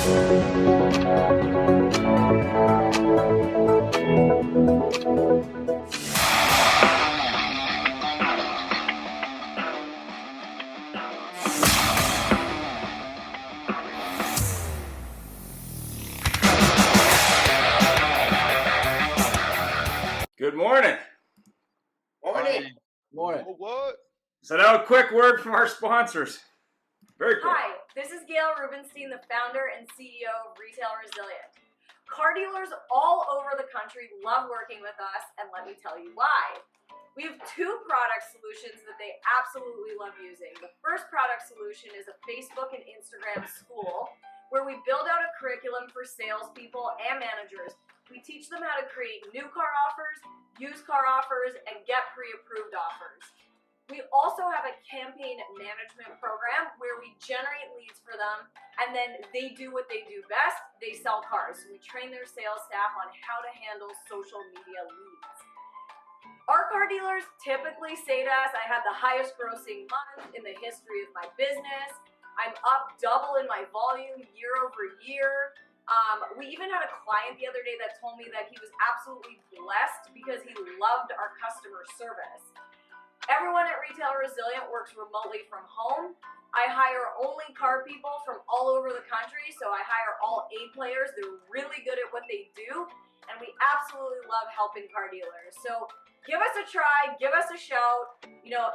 Good morning. Morning. What? So now a quick word from our sponsors. Very quick. Hi, this is Gail Rubenstein, the founder and CEO of Retail Resilient. Car dealers all over the country love working with us, and let me tell you why. We have two product solutions that they absolutely love using. The first product solution is a Facebook and Instagram school where we build out a curriculum for salespeople and managers. We teach them how to create new car offers, used car offers, and get pre-approved offers. We also have a campaign management program where we generate leads for them, and then they do what they do best, they sell cars. So we train their sales staff on how to handle social media leads. Our car dealers typically say to us, I had the highest grossing month in the history of my business. I'm up double in my volume year over year. We even had a client the other day that told me that he was absolutely blessed because he loved our customer service. Everyone at Retail Resilient works remotely from home. I hire only car people from all over the country, so I hire all A players. They're really good at what they do, and we absolutely love helping car dealers. So give us a try, give us a shout.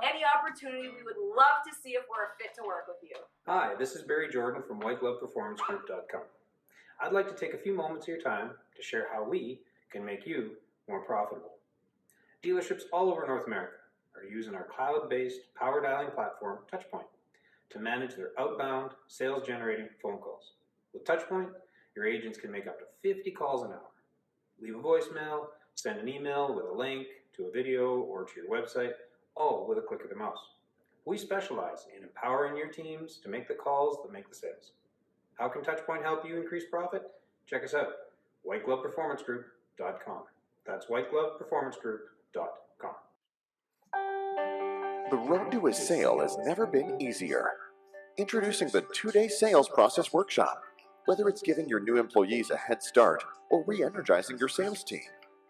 Any opportunity, we would love to see if we're a fit to work with you. Hi, this is Barry Jordan from whitegloveperformancegroup.com. I'd like to take a few moments of your time to share how we can make you more profitable. Dealerships all over North America are using our cloud-based power dialing platform, Touchpoint, to manage their outbound sales-generating phone calls. With Touchpoint, your agents can make up to 50 calls an hour. Leave a voicemail, send an email with a link to a video or to your website, all with a click of the mouse. We specialize in empowering your teams to make the calls that make the sales. How can Touchpoint help you increase profit? Check us out, whitegloveperformancegroup.com. That's whitegloveperformancegroup.com. The road to a sale has never been easier. Introducing the 2-day sales process workshop. Whether it's giving your new employees a head start or re-energizing your sales team,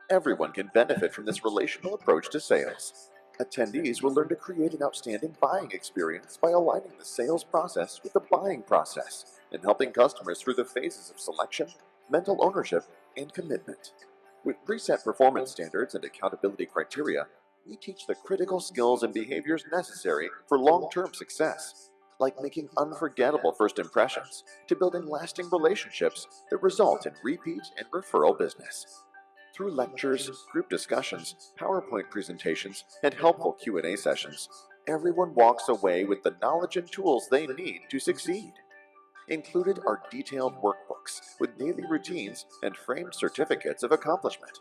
everyone can benefit from this relational approach to sales. Attendees will learn to create an outstanding buying experience by aligning the sales process with the buying process and helping customers through the phases of selection, mental ownership, and commitment. With preset performance standards and accountability criteria, we teach the critical skills and behaviors necessary for long-term success, like making unforgettable first impressions to building lasting relationships that result in repeat and referral business. Through lectures, group discussions, PowerPoint presentations, and helpful Q&A sessions, everyone walks away with the knowledge and tools they need to succeed. Included are detailed workbooks with daily routines and framed certificates of accomplishment.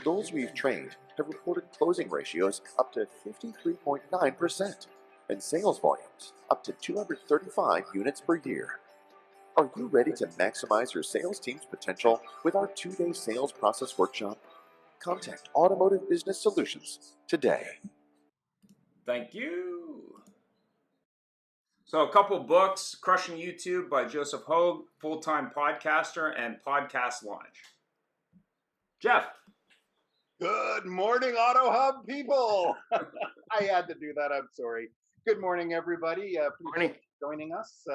Those we've trained have reported closing ratios up to 53.9% and sales volumes up to 235 units per year. Are you ready to maximize your sales team's potential with our 2-day sales process workshop? Contact Automotive Business Solutions today. Thank you. So a couple books, Crushing YouTube by Joseph Hogue, full-time podcaster, and Podcast Launch. Jeff. Good morning, Auto Hub people. I had to do that. I'm sorry. Good morning, everybody. Appreciate you joining us.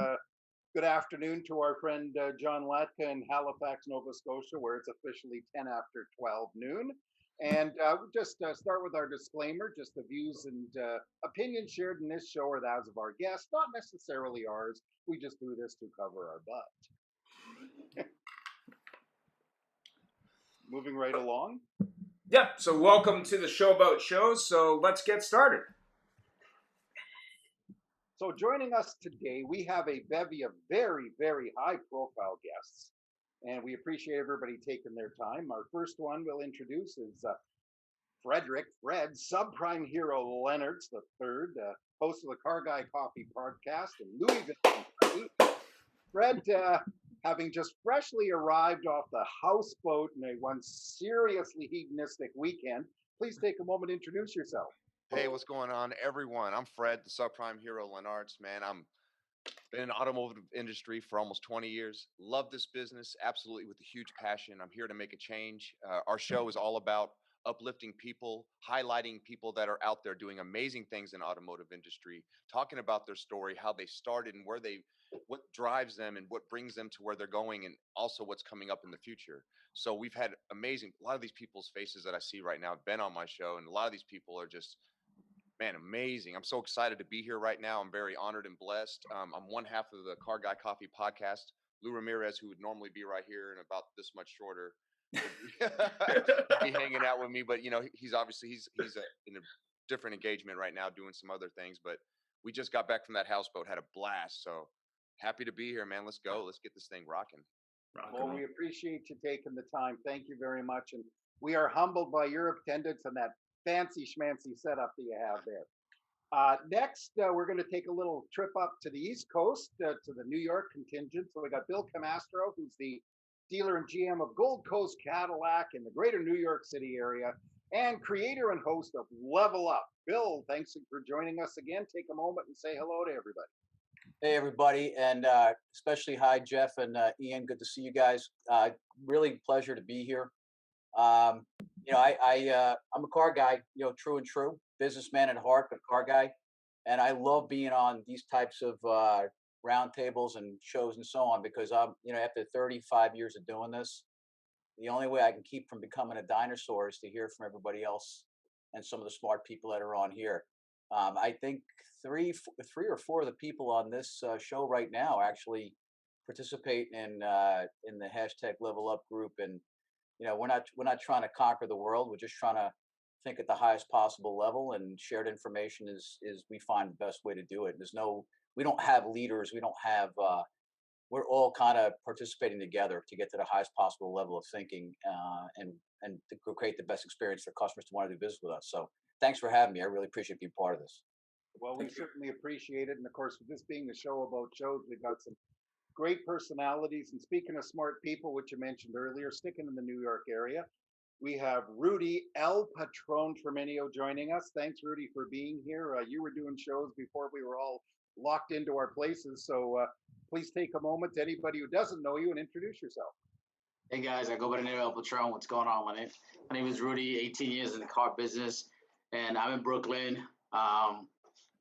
Good afternoon to our friend John Latka in Halifax, Nova Scotia, where it's officially 10 after 12 noon. And just start with our disclaimer. Just the views and opinions shared in this show are those of our guests, not necessarily ours. We just do this to cover our butt. Moving right along. Yep, so welcome to the show about shows. So let's get started. So joining us today, we have a bevy of very, very high-profile guests, and we appreciate everybody taking their time. Our first one we'll introduce is Fred Subprime Hero Leonards III, host of the Car Guy Coffee podcast in Louisville. Fred, having just freshly arrived off the houseboat in one seriously hedonistic weekend, please take a moment to introduce yourself. Hey, what's going on, everyone? I'm Fred, the Subprime Hero Leonards. Man, I'm Been in the automotive industry for almost 20 years. Love this business absolutely with a huge passion. I'm here to make a change. Our show is all about uplifting people, highlighting people that are out there doing amazing things in automotive industry, talking about their story, how they started and what drives them and what brings them to where they're going, and also what's coming up in the future. So we've had a lot of these people's faces that I see right now have been on my show, and a lot of these people are just, man, amazing. I'm so excited to be here right now. I'm very honored and blessed. I'm one half of the Car Guy Coffee podcast. Lou Ramirez, who would normally be right here and about this much shorter, would be hanging out with me. But he's obviously in a different engagement right now, doing some other things. But we just got back from that houseboat, had a blast. So happy to be here, man. Let's go. Let's get this thing rocking. Well, we appreciate you taking the time. Thank you very much. And we are humbled by your attendance and that fancy schmancy setup that you have there. Next, we're going to take a little trip up to the East Coast to the New York contingent. So we got Bill Camastro, who's the dealer and GM of Gold Coast Cadillac in the greater New York City area and creator and host of Level Up. Bill, thanks for joining us again. Take a moment and say hello to everybody. Hey, everybody, and especially hi, Jeff and Ian. Good to see you guys. Really pleasure to be here. I'm a car guy, true and true, businessman at heart, but car guy. And I love being on these types of roundtables and shows and so on because after 35 years of doing this, the only way I can keep from becoming a dinosaur is to hear from everybody else and some of the smart people that are on here. I think three or four of the people on this show right now actually participate in the hashtag Level Up group, and we're not trying to conquer the world. We're just trying to think at the highest possible level, and shared information is we find the best way to do it. We don't have leaders. We don't have. We're all kind of participating together to get to the highest possible level of thinking and to create the best experience for customers to want to do business with us. So thanks for having me. I really appreciate being part of this. Well, we certainly appreciate it. And of course, with this being the show about shows, we've got some great personalities. And speaking of smart people, which you mentioned earlier, sticking in the New York area, we have Rudy El Patron Tremenio joining us. Thanks, Rudy, for being here. You were doing shows before we were all locked into our places. So please take a moment to anybody who doesn't know you and introduce yourself. Hey guys, I go by the name of El Patron. What's going on? My name is Rudy, 18 years in the car business, and I'm in Brooklyn.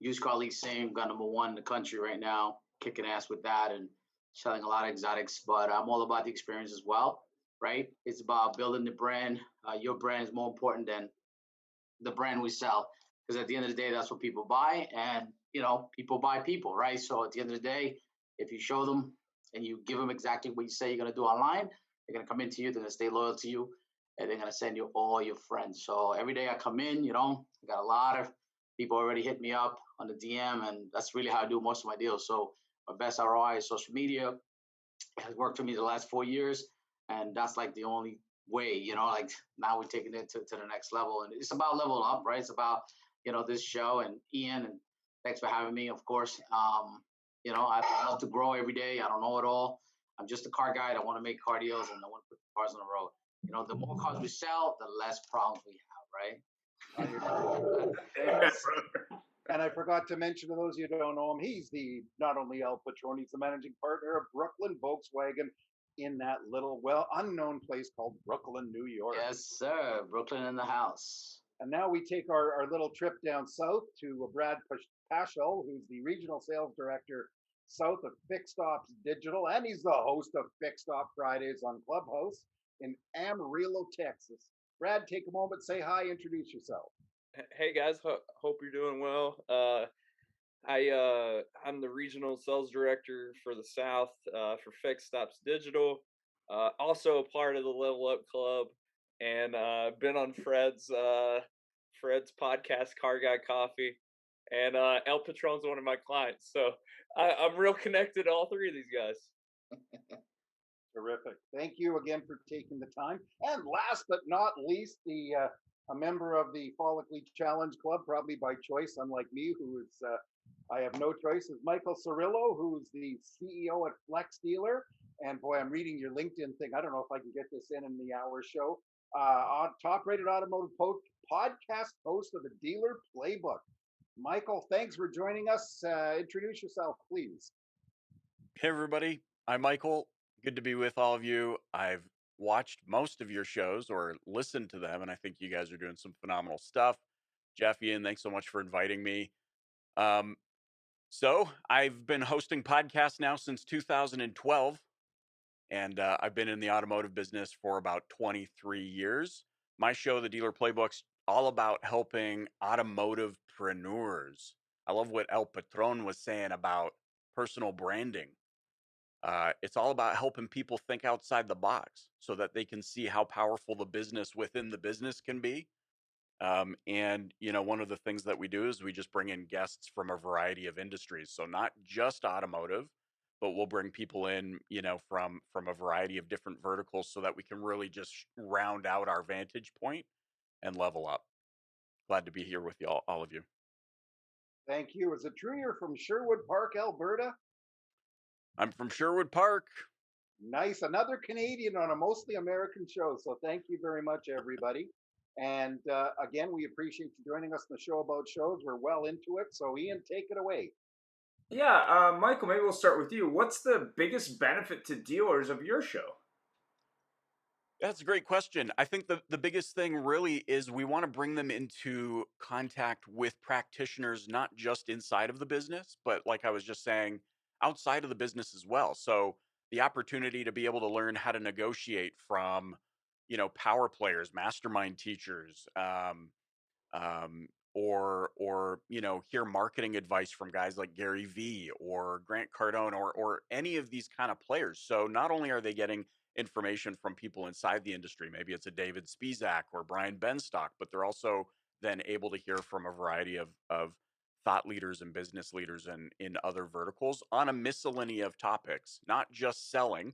Used car leasing, got #1 in the country right now, kicking ass with that and selling a lot of exotics. But I'm all about the experience as well, right? It's about building the brand. Your brand is more important than the brand we sell, because at the end of the day, that's what people buy, and people buy people, right? So at the end of the day, if you show them and you give them exactly what you say you're gonna do online, they're gonna come into you, they're gonna stay loyal to you, and they're gonna send you all your friends. So every day I come in, I got a lot of people already hit me up on the DM, and that's really how I do most of my deals. So my best ROI is social media. It has worked for me the last 4 years, and that's like the only way, like now we're taking it to the next level. And it's about level up, right? It's about, this show and Ian, and thanks for having me, of course. I love to grow every day. I don't know it all. I'm just a car guy. I want to make car deals, and I want to put cars on the road. The more cars we sell, the less problems we have, right? And I forgot to mention to those who don't know him, he's not only El Patron, he's the managing partner of Brooklyn Volkswagen in that little, unknown place called Brooklyn, New York. Yes, sir. Brooklyn in the house. And now we take our little trip down south to Brad Paschal, who's the regional sales director south of Fixed Ops Digital, and he's the host of Fixed Op Fridays on Clubhouse in Amarillo, Texas. Brad, take a moment, say hi, introduce yourself. Hey guys, hope you're doing well. I'm the regional sales director for the South for Fixed Ops Digital. Also a part of the Level Up Club, and been on Fred's podcast, Car Guy Coffee, and El Patron's one of my clients. So I'm real connected to all three of these guys. Terrific. Thank you again for taking the time. And last but not least, a member of the Follically Challenge Club, probably by choice, unlike me, who is I have no choice, is Michael Cirillo, who's the CEO at Flex Dealer. And boy, I'm reading your LinkedIn thing. I don't know if I can get this in the hour show. Top-rated automotive podcast host of the Dealer Playbook. Michael, thanks for joining us. Introduce yourself, please. Hey, everybody. I'm Michael. Good to be with all of you. I've watched most of your shows or listened to them, and I think you guys are doing some phenomenal stuff. Jeff, Ian, thanks so much for inviting me. Um, so, I've been hosting podcasts now since 2012, and I've been in the automotive business for about 23 years. My show, The Dealer Playbook's all about helping automotivepreneurs. I love what El Patron was saying about personal branding. It's all about helping people think outside the box so that they can see how powerful the business within the business can be. And one of the things that we do is we just bring in guests from a variety of industries. So not just automotive, but we'll bring people in, from a variety of different verticals so that we can really just round out our vantage point and level up. Glad to be here with you all of you. Thank you. Is it true you're from Sherwood Park, Alberta? I'm from Sherwood Park. Nice. Another Canadian on a mostly American show. So thank you very much, everybody. And again, we appreciate you joining us in the show about shows. We're well into it. So Ian, take it away. Yeah, Michael, maybe we'll start with you. What's the biggest benefit to dealers of your show? That's a great question. I think the biggest thing really is we want to bring them into contact with practitioners, not just inside of the business, but like I was just saying, outside of the business as well. So the opportunity to be able to learn how to negotiate from, power players, mastermind teachers, or hear marketing advice from guys like Gary Vee or Grant Cardone or any of these kind of players. So not only are they getting information from people inside the industry, maybe it's a David Spizak or Brian Benstock, but they're also then able to hear from a variety of thought leaders and business leaders in other verticals on a miscellany of topics, not just selling,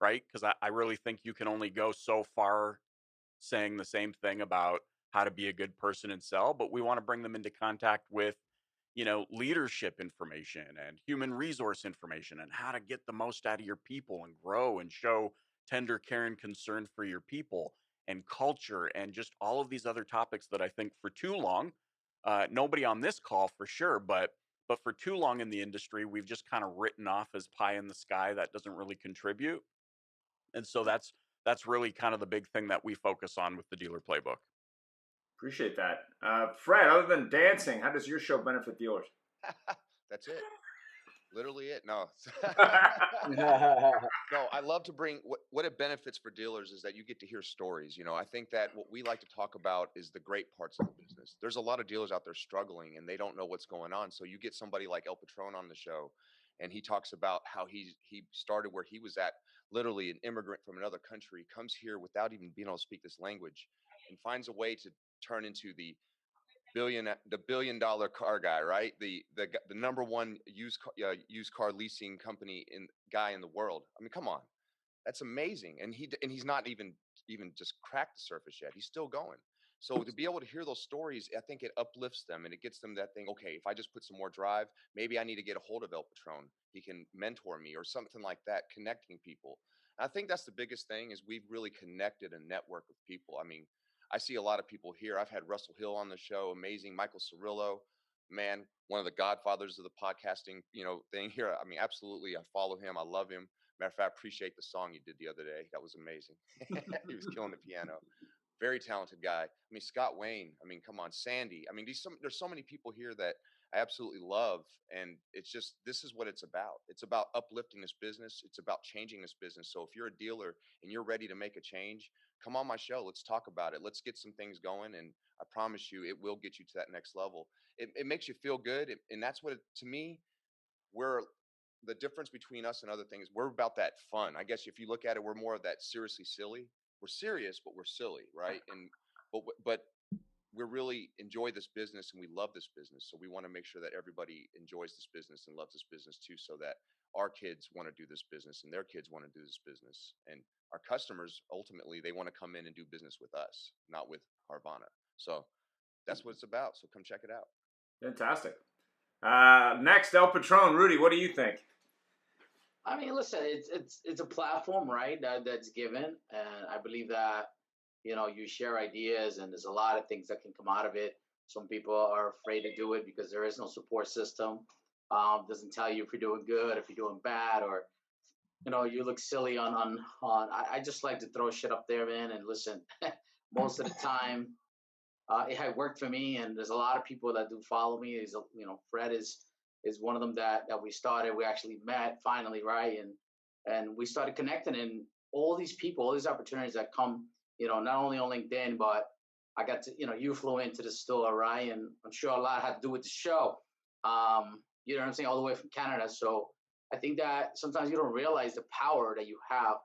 right? Because I really think you can only go so far saying the same thing about how to be a good person and sell, but we want to bring them into contact with, leadership information and human resource information and how to get the most out of your people and grow and show tender care and concern for your people and culture and just all of these other topics that I think for too long, nobody on this call for sure, but for too long in the industry, we've just kind of written off as pie in the sky that doesn't really contribute. And so that's really kind of the big thing that we focus on with the Dealer Playbook. Appreciate that. Fred, other than dancing, how does your show benefit dealers? That's it. Literally it. No. No, I love to bring what it benefits for dealers is that you get to hear stories. I think that what we like to talk about is the great parts of the business. There's a lot of dealers out there struggling and they don't know what's going on. So you get somebody like El Patron on the show and he talks about how he started where he was at, literally an immigrant from another country, comes here without even being able to speak this language and finds a way to turn into the billion-dollar car guy, right? The number one used car leasing company guy in the world. I mean, come on, that's amazing. And he's not even just cracked the surface yet. He's still going. So to be able to hear those stories, I think it uplifts them and it gets them that thing. Okay, if I just put some more drive, maybe I need to get a hold of El Patron. He can mentor me or something like that. Connecting people. And I think that's the biggest thing is we've really connected a network of people. I mean, I see a lot of people here. I've had Russell Hill on the show, amazing. Michael Cirillo, man, one of the godfathers of the podcasting, thing here. I mean, absolutely. I follow him. I love him. Matter of fact, I appreciate the song you did the other day. That was amazing. He was killing the piano. Very talented guy. I mean, Scott Wayne. I mean, come on, Sandy. I mean, there's so many people here that I absolutely love, and it's just this is what it's about. It's about uplifting this business. It's about changing this business. So if you're a dealer and you're ready to make a change, come on my show. Let's talk about it. Let's get some things going, and I promise you, it will get you to that next level. It makes you feel good, and that's what to me. We're the difference between us and other things. We're about that fun. I guess if you look at it, we're more of that seriously silly. We're serious, but we're silly, right? And but we really enjoy this business and we love this business. So we want to make sure that everybody enjoys this business and loves this business too, so that our kids want to do this business and their kids want to do this business. And our customers, ultimately, they want to come in and do business with us, not with Carvana. So that's what it's about. So come check it out. Fantastic. Next, El Patron. Rudy, what do you think? I mean, listen, it's a platform, right? That's given, and I believe that you share ideas, and there's a lot of things that can come out of it. Some people are afraid to do it because there is no support system. Doesn't tell you if you're doing good, if you're doing bad, or you look silly on. I just like to throw shit up there, man, and listen. Most of the time, it had worked for me, and there's a lot of people that do follow me. Fred is one of them that we started. We actually met finally, right, and we started connecting, and all these people, all these opportunities that come, not only on LinkedIn, but I got to, you flew into the store, right, and I'm sure a lot had to do with the show. You know what I'm saying, all the way from Canada. So I think that sometimes you don't realize the power that you have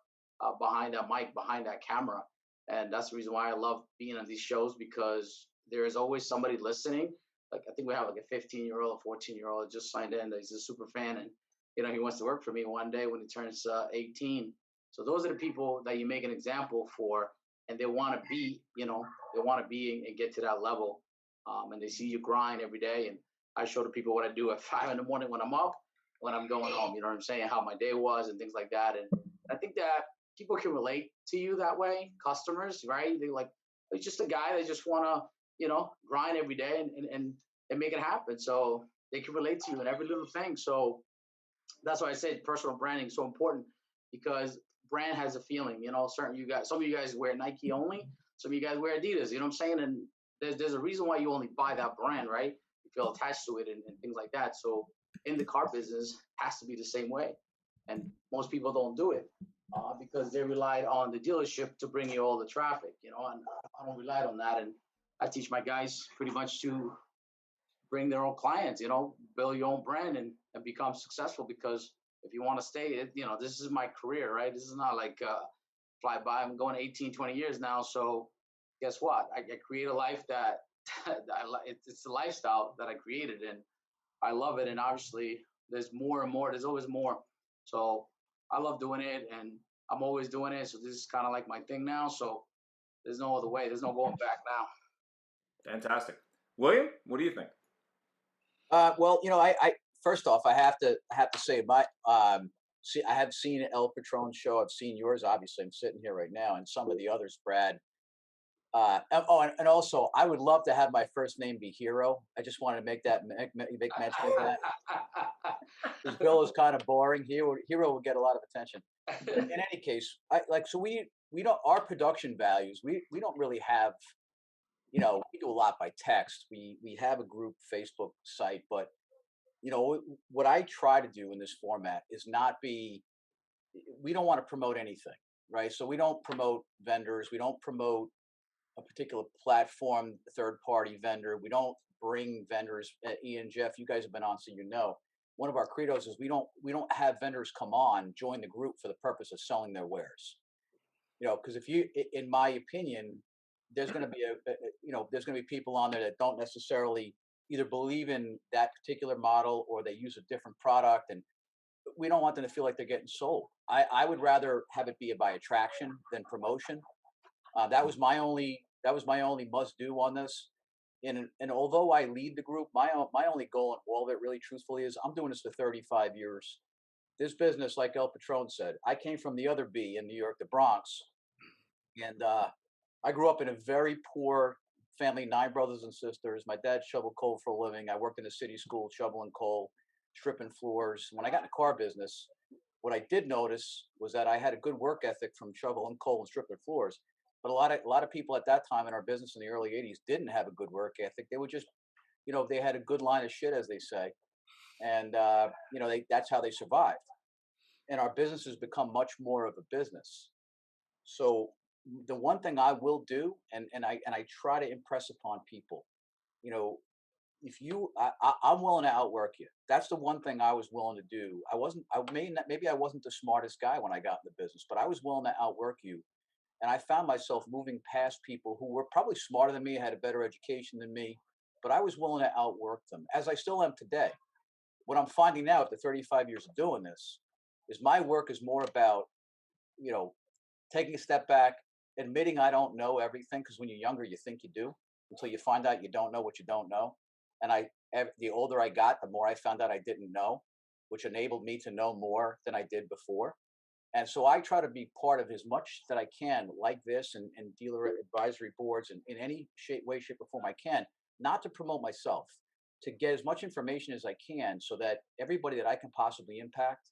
behind that mic, behind that camera. And that's the reason why I love being on these shows, because there is always somebody listening. Like, I think we have like a 15-year-old, a 14-year-old just signed in. He's a super fan, and he wants to work for me one day when he turns 18. So those are the people that you make an example for, and they want to be, they want to be and get to that level. And they see you grind every day. And I show the people what I do at 5 in the morning when I'm up, when I'm going home. You know what I'm saying? How my day was and things like that. And I think that people can relate to you that way. Customers, right? They like, it's just a guy that just want to, grind every day and make it happen. So they can relate to you in every little thing. So that's why I said personal branding is so important, because brand has a feeling. Some of you guys wear Nike only. Some of you guys wear Adidas. You know what I'm saying? And there's a reason why you only buy that brand, right? You feel attached to it and things like that. So in the car business, has to be the same way. And most people don't do it because they relied on the dealership to bring you all the traffic, and I don't rely on that. And I teach my guys pretty much to bring their own clients, build your own brand and become successful. Because if you want to stay, this is my career, right? This is not like fly by. I'm going 18, 20 years now. So guess what? I create a life that it's a lifestyle that I created, and I love it. And obviously there's more and more, there's always more. So I love doing it, and I'm always doing it. So this is kind of like my thing now. So there's no other way. There's no going back now. Fantastic. William, what do you think? Well, I first off, I have to say I have seen El Patron's show. I've seen yours. Obviously, I'm sitting here right now, and some of the others, Brad. And also, I would love to have my first name be Hero. I just wanted to make mention of that. Because Bill is kind of boring. Hero would get a lot of attention. In any case, we don't, our production values. We don't really have. We do a lot by text. We have a group Facebook site, but what I try to do in this format is not be. We don't want to promote anything, right? So we don't promote vendors. We don't promote a particular platform, third-party vendor. We don't bring vendors. Ian, Jeff, you guys have been on, so one of our credos is we don't have vendors come on, join the group for the purpose of selling their wares. Because in my opinion, there's going to be there's going to be people on there that don't necessarily either believe in that particular model, or they use a different product, and we don't want them to feel like they're getting sold. I would rather have it be by attraction than promotion. That was my only must do on this. And although I lead the group, my only goal in all of it, really truthfully, is I'm doing this for 35 years. This business, like El Patron said, I came from the other B in New York, the Bronx, and I grew up in a very poor family, 9 brothers and sisters. My dad shoveled coal for a living. I worked in a city school shoveling coal, stripping floors. When I got in the car business, what I did notice was that I had a good work ethic from shoveling coal and stripping floors. But a lot of people at that time in our business in the early 80s didn't have a good work ethic. They would just, they had a good line of shit, as they say. And, that's how they survived. And our business has become much more of a business. So the one thing I will do, and I try to impress upon people, if I'm willing to outwork you. That's the one thing I was willing to do. Maybe I wasn't the smartest guy when I got in the business, but I was willing to outwork you. And I found myself moving past people who were probably smarter than me, had a better education than me, but I was willing to outwork them, as I still am today. What I'm finding now after 35 years of doing this is my work is more about, taking a step back, admitting I don't know everything, because when you're younger, you think you do, until you find out you don't know what you don't know. And the older I got, the more I found out I didn't know, which enabled me to know more than I did before. And so I try to be part of as much that I can, like this, and dealer advisory boards, and in any way, shape, or form I can, not to promote myself, to get as much information as I can so that everybody that I can possibly impact,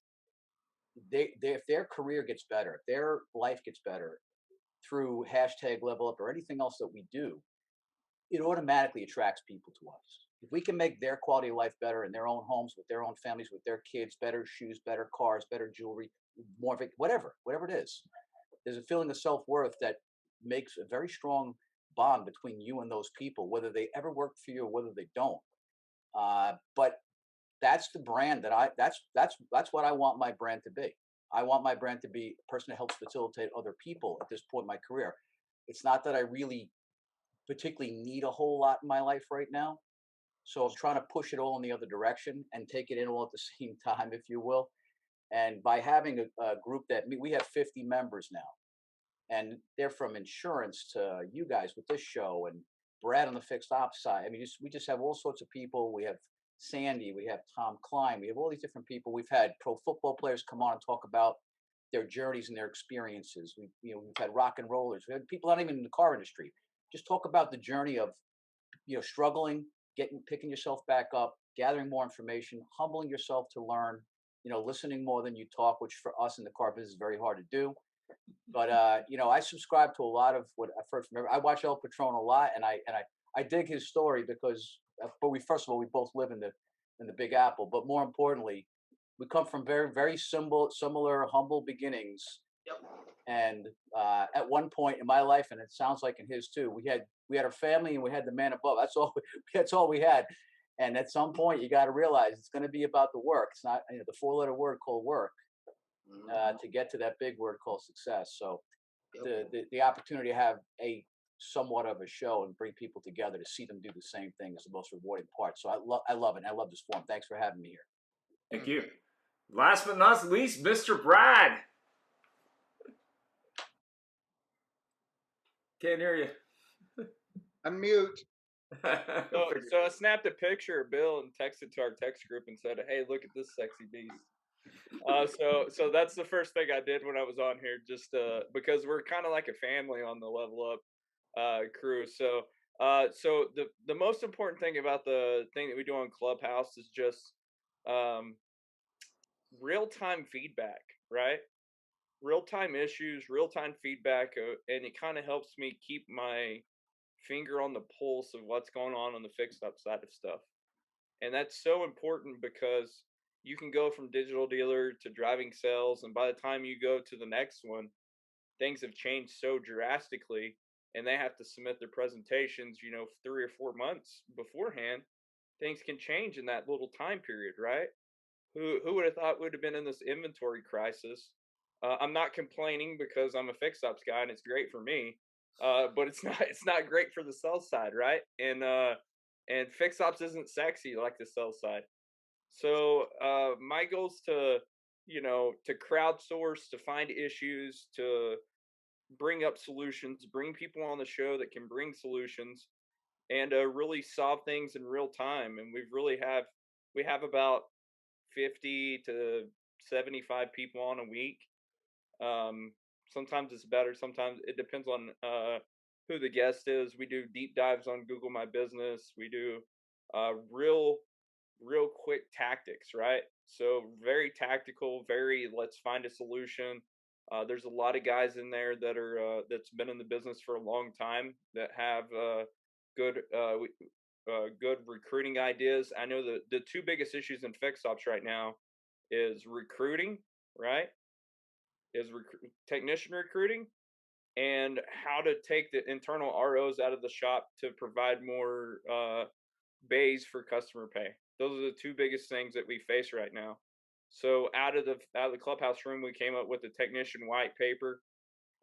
if their career gets better, if their life gets better through hashtag level up or anything else that we do, it automatically attracts people to us. If we can make their quality of life better in their own homes, with their own families, with their kids, better shoes, better cars, better jewelry, more whatever it is, there's a feeling of self-worth that makes a very strong bond between you and those people, whether they ever work for you or whether they don't. But that's the brand that that's what I want my brand to be. I want my brand to be a person that helps facilitate other people at this point in my career. It's not that I really particularly need a whole lot in my life right now. So I'm trying to push it all in the other direction and take it in all at the same time, if you will. And by having a group we have 50 members now, and they're from insurance to you guys with this show, and Brad on the fixed ops side. I mean, we just have all sorts of people. We have Sandy, we have Tom Klein, we have all these different people. We've had pro football players come on and talk about their journeys and their experiences. We've had rock and rollers. We had people not even in the car industry. Just talk about the journey of struggling, picking yourself back up, gathering more information, humbling yourself to learn, listening more than you talk, which for us in the car business is very hard to do. But I subscribe to a lot of what I've heard from everyone. I watch El Patron a lot, and I dig his story because, but we first of all we both live in the Big Apple, but more importantly, we come from very very similar humble beginnings. Yep. And at one point in my life, and it sounds like in his too, we had our family and we had the man above. That's all. That's all we had. And at some point, you got to realize it's going to be about the work. It's not the four-letter word called work to get to that big word called success. So the opportunity to have a somewhat of a show and bring people together to see them do the same thing is the most rewarding part. So I love it. I love this forum. Thanks for having me here. Thank you. Last but not least, Mr. Brad. Can't hear you. Unmute. So I snapped a picture of Bill and texted to our text group and said, "Hey, look at this sexy beast." So that's the first thing I did when I was on here, just because we're kind of like a family on the Level Up crew. So the most important thing about the thing that we do on Clubhouse is just real time feedback, right? Real time issues, real time feedback, and it kind of helps me keep my finger on the pulse of what's going on the fixed up side of stuff. And that's so important because you can go from digital dealer to driving sales, and by the time you go to the next one, things have changed so drastically, and they have to submit their presentations 3 or 4 months beforehand. Things can change in that little time period, right? Who would have thought would have been in this inventory crisis? I'm not complaining because I'm a fix ups guy and it's great for me, but it's not great for the sell side, right? And fix ops isn't sexy like the sell side. So my goal is to to crowdsource, to find issues, to bring up solutions, bring people on the show that can bring solutions, and really solve things in real time. And we have about 50 to 75 people on a week. Sometimes it's better. Sometimes it depends on who the guest is. We do deep dives on Google My Business. We do real quick tactics, right? So very tactical, very let's find a solution. There's a lot of guys in there that are that's been in the business for a long time that have good good recruiting ideas. I know the two biggest issues in fix ops right now is recruiting, right? Is technician recruiting, and how to take the internal ROs out of the shop to provide more bays for customer pay. Those are the two biggest things that we face right now. So out of the clubhouse room, we came up with a technician white paper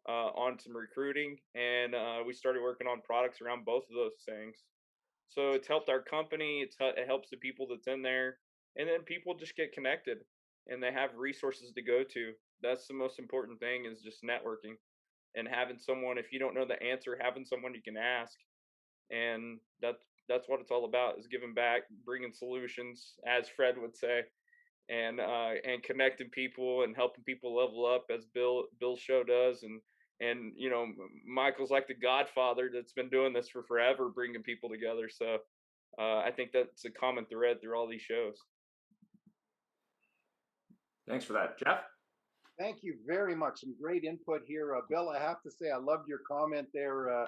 on some recruiting, and we started working on products around both of those things. So it's helped our company. It helps the people that's in there, and then people just get connected, and they have resources to go to. That's the most important thing, is just networking and having someone. If you don't know the answer, having someone you can ask, and that's what it's all about, is giving back, bringing solutions, as Fred would say, and connecting people and helping people level up, as Bill's show does. And Michael's like the godfather that's been doing this for forever, bringing people together. So I think that's a common thread through all these shows. Thanks for that, Jeff. Thank you very much. Some great input here. Bill, I have to say, I loved your comment there.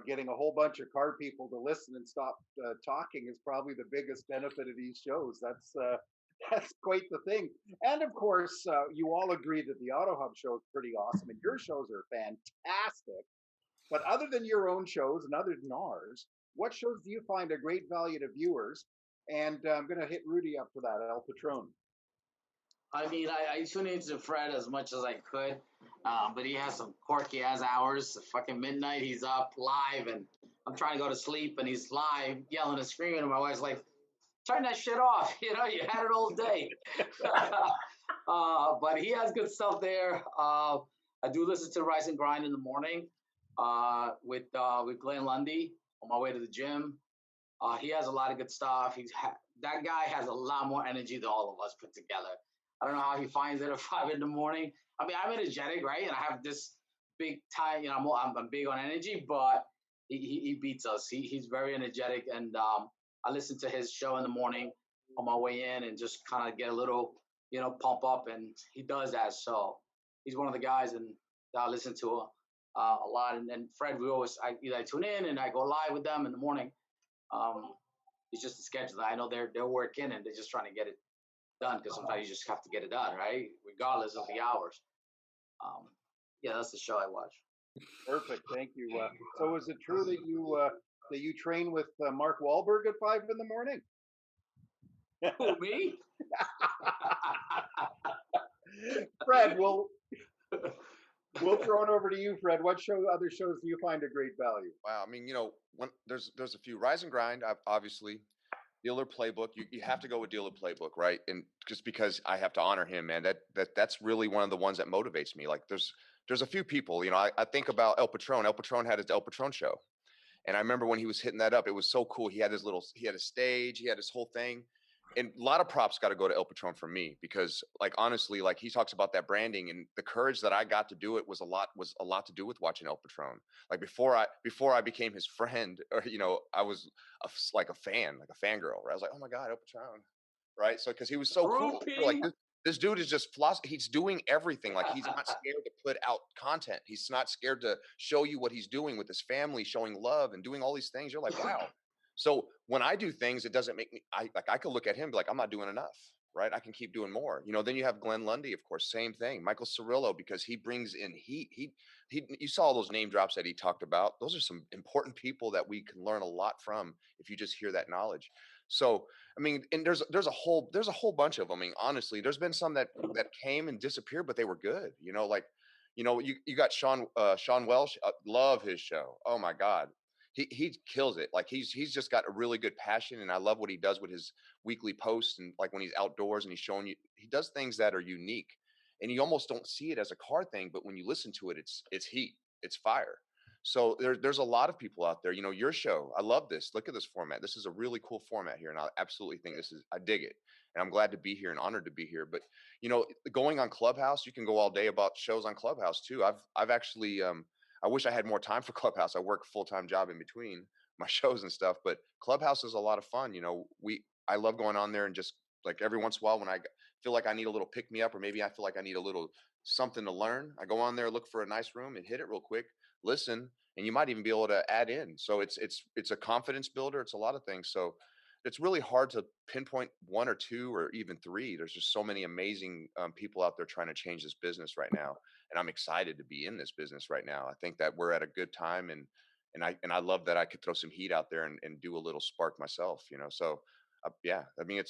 Getting a whole bunch of car people to listen and stop talking is probably the biggest benefit of these shows. That's quite the thing. And of course, you all agree that the Auto Hub show is pretty awesome, and your shows are fantastic. But other than your own shows and other than ours, what shows do you find a great value to viewers? And I'm going to hit Rudy up for that, El Patron. I mean, I tune into Fred as much as I could, but he has some quirky ass hours. Fucking midnight, he's up live, and I'm trying to go to sleep, and he's live yelling and screaming, and my wife's like, "Turn that shit off! You had it all day." But he has good stuff there. I do listen to Rise and Grind in the morning with Glenn Lundy on my way to the gym. He has a lot of good stuff. That guy has a lot more energy than all of us put together. I don't know how he finds it at 5 in the morning. I mean, I'm energetic, right? And I have this big time, I'm big on energy, but he beats us. He's very energetic. And I listen to his show in the morning on my way in and just kind of get a little, pump up. And he does that. So he's one of the guys that I listen to a lot. And Fred, I tune in and I go live with them in the morning. It's just a schedule. I know they're working and they're just trying to get it done, because sometimes you just have to get it done, right? Regardless of the hours. Yeah, that's the show I watch. Perfect, thank you. So is it true that you train with Mark Wahlberg at 5 in the morning? Who, me? Fred, we'll throw it over to you, Fred. What other shows do you find a great value? Wow, I mean, there's a few. Rise and Grind, obviously. Dealer Playbook, you have to go with Dealer Playbook, right? And just because I have to honor him, man, that's really one of the ones that motivates me. Like there's a few people, I think about El Patron. El Patron had his El Patron show. And I remember when he was hitting that up, it was so cool. He had a stage, he had his whole thing. And a lot of props got to go to El Patron for me, because honestly, he talks about that branding, and the courage that I got to do it was a lot to do with watching El Patron. Like before I became his friend, or, I was a fan, like a fangirl, right? I was like, oh my God, El Patron. Right. So, cause he was so cool. This dude is just he's doing everything. Like, he's not scared to put out content. He's not scared to show you what he's doing with his family, showing love and doing all these things. You're like, wow. So when I do things, it doesn't make me, I could look at him and be like, I'm not doing enough, right? I can keep doing more. Then you have Glenn Lundy, of course, same thing. Michael Cirillo, because he brings in heat. You saw all those name drops that he talked about. Those are some important people that we can learn a lot from if you just hear that knowledge. So, I mean, and there's a whole bunch of them. I mean, honestly, there's been some that came and disappeared, but they were good. You got Sean Welsh. Love his show. Oh my God. He kills it. Like, he's just got a really good passion, and I love what he does with his weekly posts, and like when he's outdoors and he's showing you, he does things that are unique, and you almost don't see it as a car thing, but when you listen to it, it's heat, it's fire. So there's a lot of people out there. Your show, I love this. Look at this format. This is a really cool format here, and I absolutely think I dig it, and I'm glad to be here and honored to be here. But going on Clubhouse, you can go all day about shows on Clubhouse too. I've actually I wish I had more time for Clubhouse. I work a full-time job in between my shows and stuff, but Clubhouse is a lot of fun. I love going on there, and just like every once in a while when I feel like I need a little pick me up, or maybe I feel like I need a little something to learn, I go on there, look for a nice room and hit it real quick, listen, and you might even be able to add in. So it's a confidence builder. It's a lot of things. So it's really hard to pinpoint one or two or even three. There's just so many amazing people out there trying to change this business right now, and I'm excited to be in this business right now. I think that we're at a good time, and I love that I could throw some heat out there and do a little spark myself. So yeah, I mean,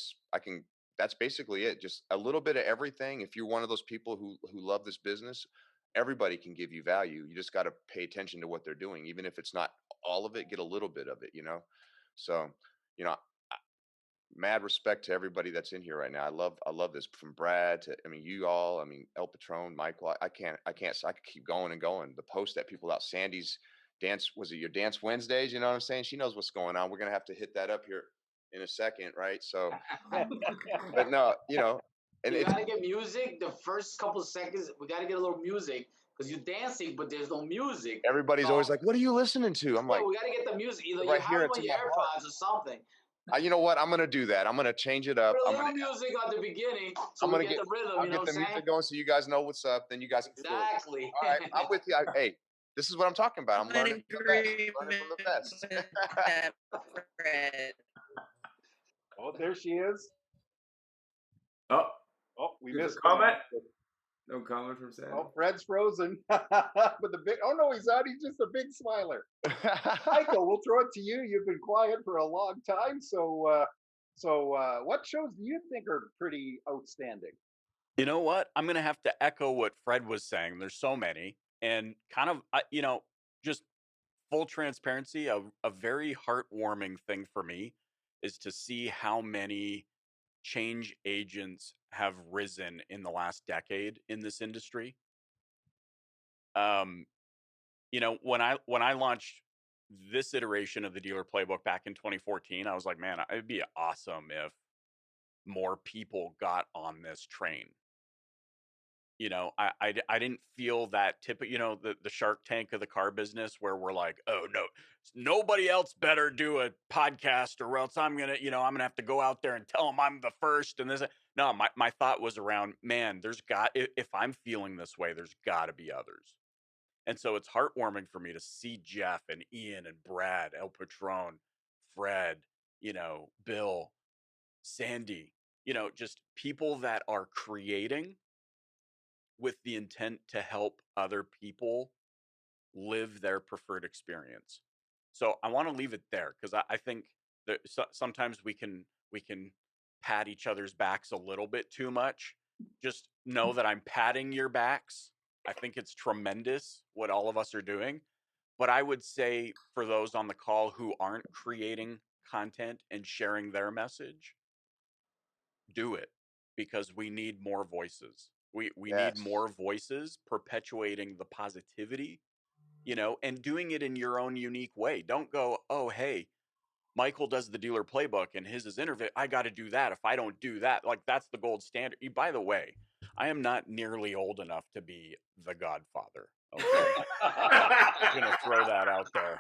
that's basically it. Just a little bit of everything. If you're one of those people who love this business, everybody can give you value. You just got to pay attention to what they're doing, even if it's not all of it. Get a little bit of it. So you know mad respect to everybody that's in here right now. I love this, from Brad to, I mean, you all, I mean, El Patron, Michael. I could keep going and going. The post that people out, Sandy's dance, was it your dance Wednesdays? You know what I'm saying? She knows what's going on. We're gonna have to hit that up here in a second, right? So, but no, and you gotta get music. The first couple of seconds, we gotta get a little music because you're dancing, but there's no music. Everybody's always like, "What are you listening to?" I'm Yeah, like, we gotta get the music. Either you right have here, it it's on in your my heart. AirPods or something. You know what? I'm gonna do that. I'm gonna change it up. Put a I'm little gonna music at the beginning so I'm we gonna get get the rhythm. I'll You know get what the I'm saying? music going so you guys know what's up. Then you guys can feel it. Exactly. All right, I'm with you. Hey, this is what I'm talking about. I'm I'm in learning from the best. Learning agreement from the best. with that, Fred. Oh, there she is. Oh, Oh, we there's missed a comment. that. No comment from Sandy. Oh, Fred's frozen. But the big, oh no, he's not. He's just a big smiler. Michael, we'll throw it to you. You've been quiet for a long time. So what shows do you think are pretty outstanding? You know what? I'm going to have to echo what Fred was saying. There's so many. And kind of, just full transparency, a very heartwarming thing for me is to see how many change agents have risen in the last decade in this industry. Um, when I launched this iteration of the dealer playbook back in 2014, I was like, man, it'd be awesome if more people got on this train. I didn't feel that the Shark Tank of the car business where we're like, oh no, nobody else better do a podcast or else I'm gonna have to go out there and tell them I'm the first and this. No, my thought was around, man, if I'm feeling this way, there's got to be others. And so it's heartwarming for me to see Jeff and Ian and Brad, El Patron, Fred, Bill, Sandy, just people that are creating with the intent to help other people live their preferred experience. So I want to leave it there because I think that sometimes we can pat each other's backs a little bit too much. Just know that I'm patting your backs. I think it's tremendous what all of us are doing. But I would say for those on the call who aren't creating content and sharing their message, do it because we need more voices. We need Yes. more voices perpetuating the positivity, and doing it in your own unique way. Don't go, oh, hey, Michael does the dealer playbook and his is innovative. I got to do that. If I don't do that, like that's the gold standard. By the way, I am not nearly old enough to be the Godfather. Okay. I'm going to throw that out there.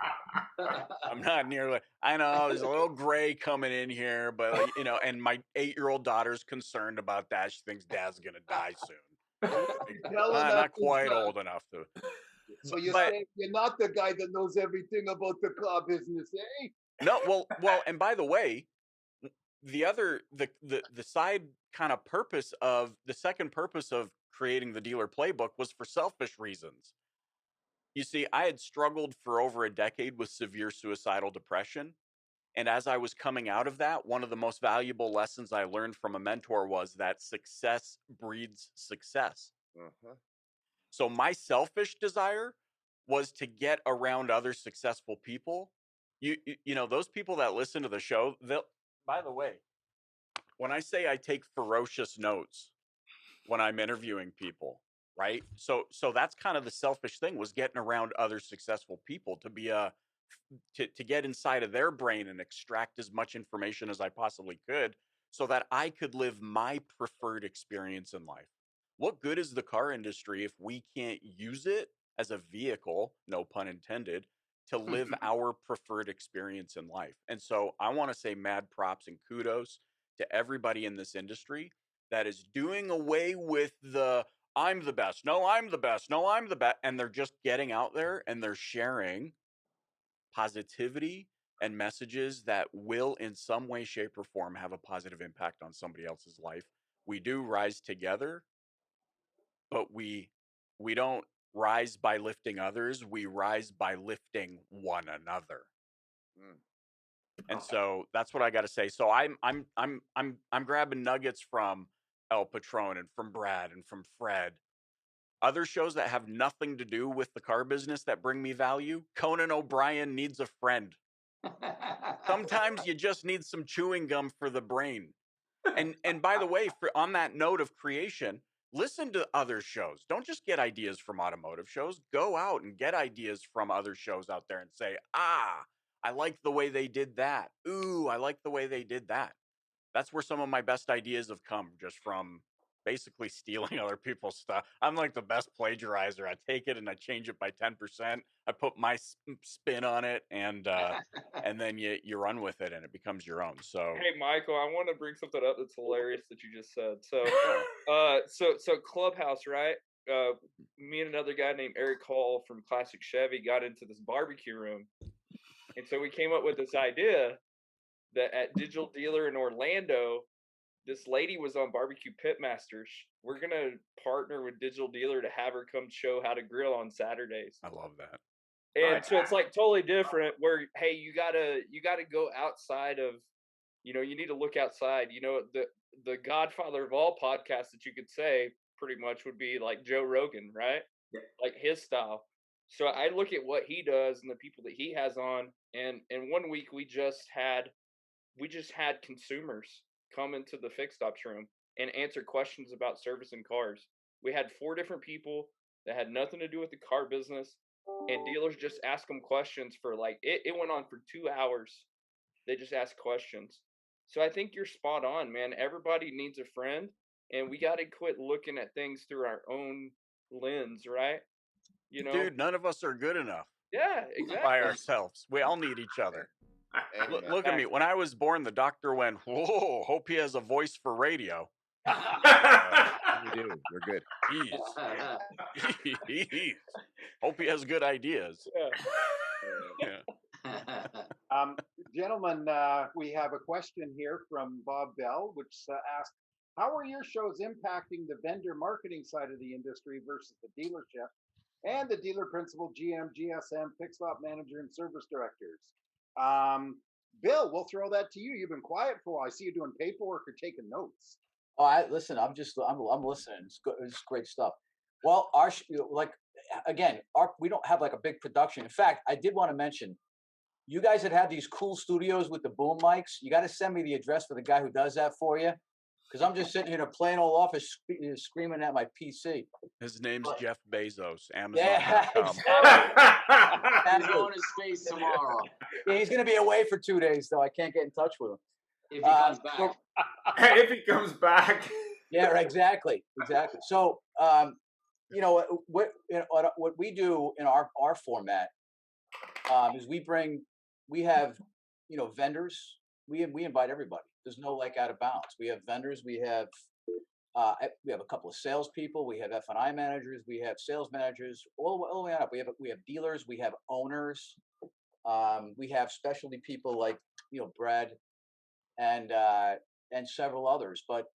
I'm not nearly. I know there's a little gray coming in here, but and my 8-year-old daughter's concerned about that. She thinks Dad's gonna die soon. Not quite old enough to. So you're But saying you're not the guy that knows everything about the car business, eh? no, well, and by the way, the side kind of purpose of the second purpose of creating the dealer playbook was for selfish reasons. You see, I had struggled for over a decade with severe suicidal depression. And as I was coming out of that, one of the most valuable lessons I learned from a mentor was that success breeds success. Uh-huh. So my selfish desire was to get around other successful people. Those people that listen to the show, by the way, when I say I take ferocious notes when I'm interviewing people, right? So that's kind of the selfish thing, was getting around other successful people to get inside of their brain and extract as much information as I possibly could so that I could live my preferred experience in life. What good is the car industry if we can't use it as a vehicle, no pun intended, to live our preferred experience in life? And so I want to say mad props and kudos to everybody in this industry that is doing away with the I'm the best. No, I'm the best. No, I'm the best. And they're just getting out there and they're sharing positivity and messages that will in some way, shape, or form have a positive impact on somebody else's life. We do rise together, but we don't rise by lifting others. We rise by lifting one another. Mm. And so that's what I got to say. So I'm grabbing nuggets from El Patron and from Brad and from Fred. Other shows that have nothing to do with the car business that bring me value. Conan O'Brien Needs a Friend. Sometimes you just need some chewing gum for the brain. And by the way, on that note of creation, listen to other shows. Don't just get ideas from automotive shows. Go out and get ideas from other shows out there and say, I like the way they did that. Ooh, I like the way they did that. That's where some of my best ideas have come, just from basically stealing other people's stuff. I'm like the best plagiarizer. I take it and I change it by 10%. I put my spin on it, and then you run with it, and it becomes your own. So Hey, Michael, I want to bring something up that's hilarious that you just said. So, yeah. so Clubhouse, right? Me and another guy named Eric Hall from Classic Chevy got into this barbecue room, and so we came up with this idea that at Digital Dealer in Orlando, this lady was on Barbecue Pitmasters. We're gonna partner with Digital Dealer to have her come show how to grill on Saturdays. I love that. And Right. so it's like totally different. Where hey, you gotta go outside of, you need to look outside. The godfather of all podcasts that you could say pretty much would be like Joe Rogan, right? Yeah. Like his style. So I look at what he does and the people that he has on, and 1 week we just had consumers come into the fix stops room and answer questions about servicing cars. We had 4 different people that had nothing to do with the car business, and dealers just ask them questions for like it went on for 2 hours. They just ask questions. So I think you're spot on, man. Everybody needs a friend, and we got to quit looking at things through our own lens, right? Dude, none of us are good enough Yeah, by exactly. ourselves. We all need each other. Amen. Look at me. When I was born, the doctor went, "Whoa, hope he has a voice for radio." You do. You're good. Jeez. Hope he has good ideas. Yeah. Gentlemen, we have a question here from Bob Bell, which asks, how are your shows impacting the vendor marketing side of the industry versus the dealership and the dealer principal, GM, GSM, fixed op manager, and service directors? Bill, we'll throw that to you. You've been quiet for a while. I see you doing paperwork or taking notes. Oh, listen. I'm listening. It's good. It's great stuff. Well, we don't have like a big production. In fact, I did want to mention, you guys that have these cool studios with the boom mics, you got to send me the address for the guy who does that for you, because I'm just sitting here in a plain old office screaming at my PC. His name's Jeff Bezos. Amazon.com. Yeah, He's going to space tomorrow. Yeah, he's going to be away for 2 days, though. I can't get in touch with him. If he comes back. If he comes back. Yeah, exactly. So, what we do in our format is we have vendors. We invite everybody. There's no like out of bounds. We have vendors. We have a couple of salespeople. We have F&I managers. We have sales managers. All the way up. We have dealers. We have owners. We have specialty people like Brad and several others. But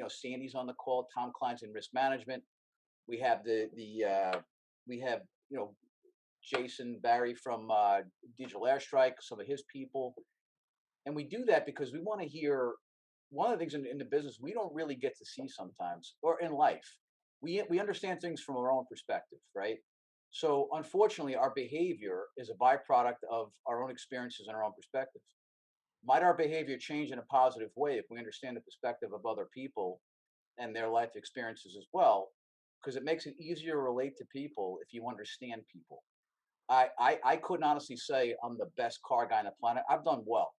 Sandy's on the call. Tom Klein's in risk management. We have we have Jason Barry from Digital Airstrike, some of his people, and we do that because we want to hear. One of the things in the business we don't really get to see sometimes, or in life, we understand things from our own perspective, right? So unfortunately, our behavior is a byproduct of our own experiences and our own perspectives. Might our behavior change in a positive way if we understand the perspective of other people and their life experiences as well? Because it makes it easier to relate to people if you understand people. I couldn't honestly say I'm the best car guy on the planet. I've done well.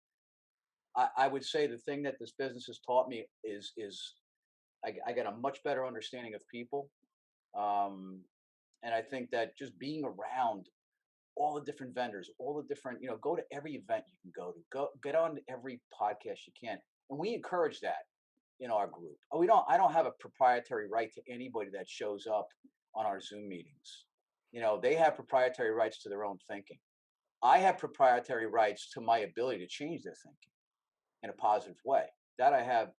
I would say the thing that this business has taught me is I get a much better understanding of people. And I think that just being around all the different vendors, all the different, go to every event you can go to, get on every podcast you can. And we encourage that in our group. I don't have a proprietary right to anybody that shows up on our Zoom meetings. They have proprietary rights to their own thinking. I have proprietary rights to my ability to change their thinking in a positive way. That I have,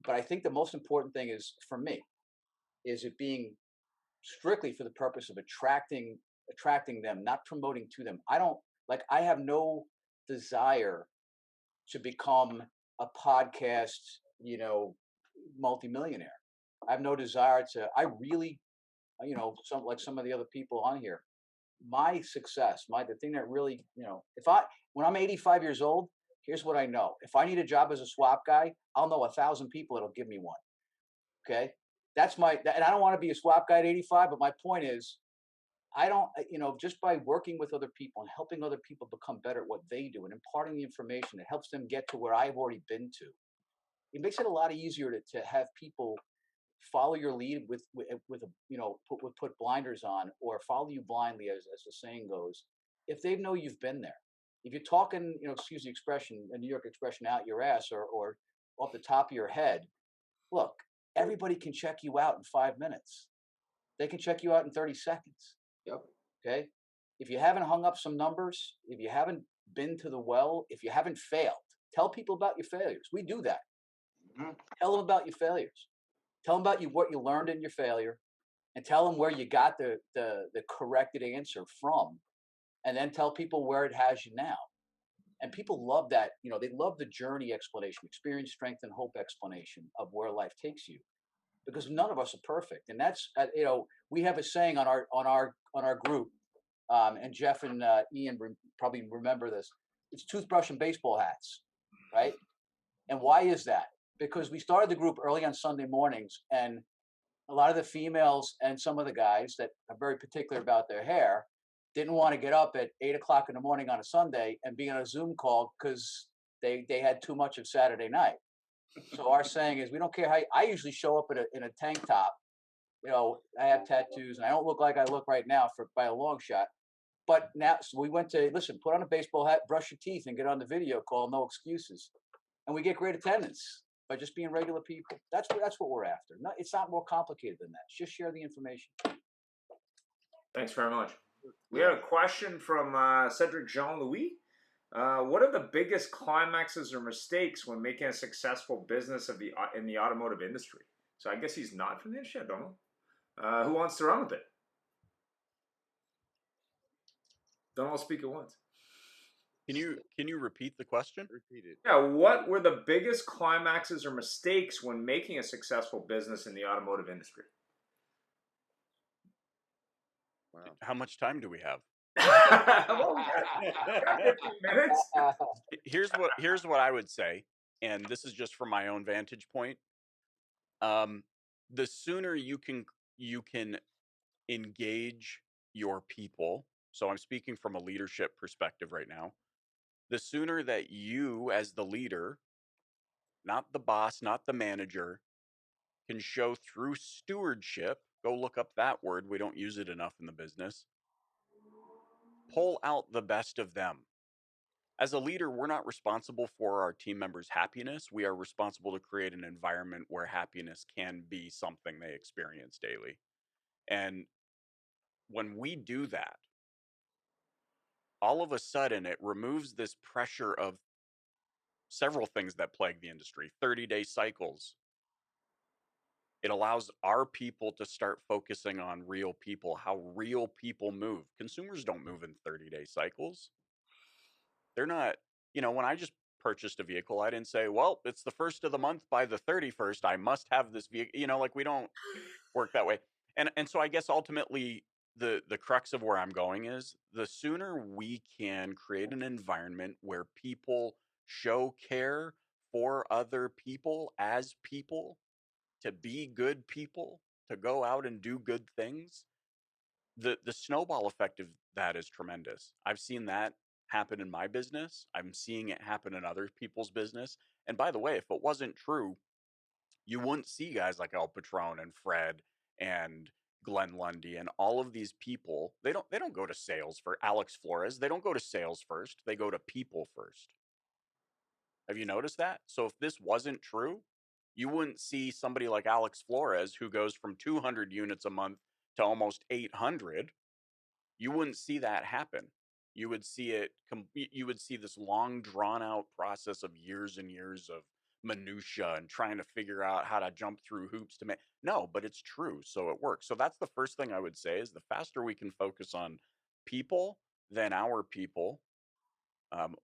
but I think the most important thing is for me, is it being strictly for the purpose of attracting them, not promoting to them. I have no desire to become a podcast, multimillionaire. I have no desire I really, some of the other people on here, my success, the thing that really, when I'm 85 years old, here's what I know. If I need a job as a swap guy, I'll know 1,000 people that'll give me one. Okay. And I don't want to be a swap guy at 85, but my point is, I don't, just by working with other people and helping other people become better at what they do and imparting the information that helps them get to where I've already been to, it makes it a lot easier to have people follow your lead with a, you know, put blinders on, or follow you blindly, as the saying goes, if they know you've been there. If you're talking, you know, excuse the expression, a New York expression, out your ass, or off the top of your head, look, everybody can check you out in 5 minutes. They can check you out in 30 seconds. Yep. Okay. If you haven't hung up some numbers, if you haven't been to the well, if you haven't failed, tell people about your failures. We do that. Mhm. Tell them about your failures. Tell them about what you learned in your failure, and tell them where you got the corrected answer from, and then tell people where it has you now. And people love that. You know, they love the journey explanation, experience, strength, and hope explanation of where life takes you, because none of us are perfect. And that's, you know, we have a saying on our group, and Jeff and Ian probably remember this. It's toothbrush and baseball hats, right? And why is that? Because we started the group early on Sunday mornings, and a lot of the females and some of the guys that are very particular about their hair didn't want to get up at 8 o'clock in the morning on a Sunday and be on a Zoom call because they had too much of Saturday night. So our saying is, we don't care how I usually show up in a tank top. You know, I have tattoos and I don't look like I look right now by a long shot. But now, so we went to, listen, put on a baseball hat, brush your teeth, and get on the video call. No excuses, and we get great attendance by just being regular people. That's what we're after. No, it's not more complicated than that. Just share the information. Thanks very much. We had a question from Cedric Jean-Louis. What are the biggest climaxes or mistakes when making a successful business in the automotive industry? So I guess he's not from the industry. I don't know. Who wants to run with it? Don't all speak at once. Can you repeat the question? Repeat it. Yeah, what were the biggest climaxes or mistakes when making a successful business in the automotive industry? Wow. How much time do we have? Well, we got 15 minutes. Here's what I would say, and this is just from my own vantage point. The sooner you can engage your people. So I'm speaking from a leadership perspective right now. The sooner that you, as the leader, not the boss, not the manager, can show through stewardship, go look up that word, we don't use it enough in the business, pull out the best of them. As a leader, we're not responsible for our team members' happiness. We are responsible to create an environment where happiness can be something they experience daily. And when we do that, all of a sudden it removes this pressure of several things that plague the industry, 30-day cycles. It allows our people to start focusing on real people, how real people move. Consumers don't move in 30-day cycles. They're not, you know, when I just purchased a vehicle, I didn't say, well, it's the first of the month, by the 31st, I must have this vehicle. You know, like, we don't work that way. And so I guess ultimately the crux of where I'm going is, the sooner we can create an environment where people show care for other people as people, to be good people, to go out and do good things, the snowball effect of that is tremendous. I've seen that happen in my business. I'm seeing it happen in other people's business. And by the way, if it wasn't true, you wouldn't see guys like El Patron and Fred and Glenn Lundy and all of these people. They don't go to sales for Alex Flores. They don't go to sales first. They go to people first. Have you noticed that? So if this wasn't true, you wouldn't see somebody like Alex Flores, who goes from 200 units a month to almost 800. You wouldn't see that happen. You would see you would see this long drawn out process of years and years of minutia and trying to figure out how to jump through hoops to make. No, but it's true, so it works. So that's the first thing I would say, is the faster we can focus on people than our people,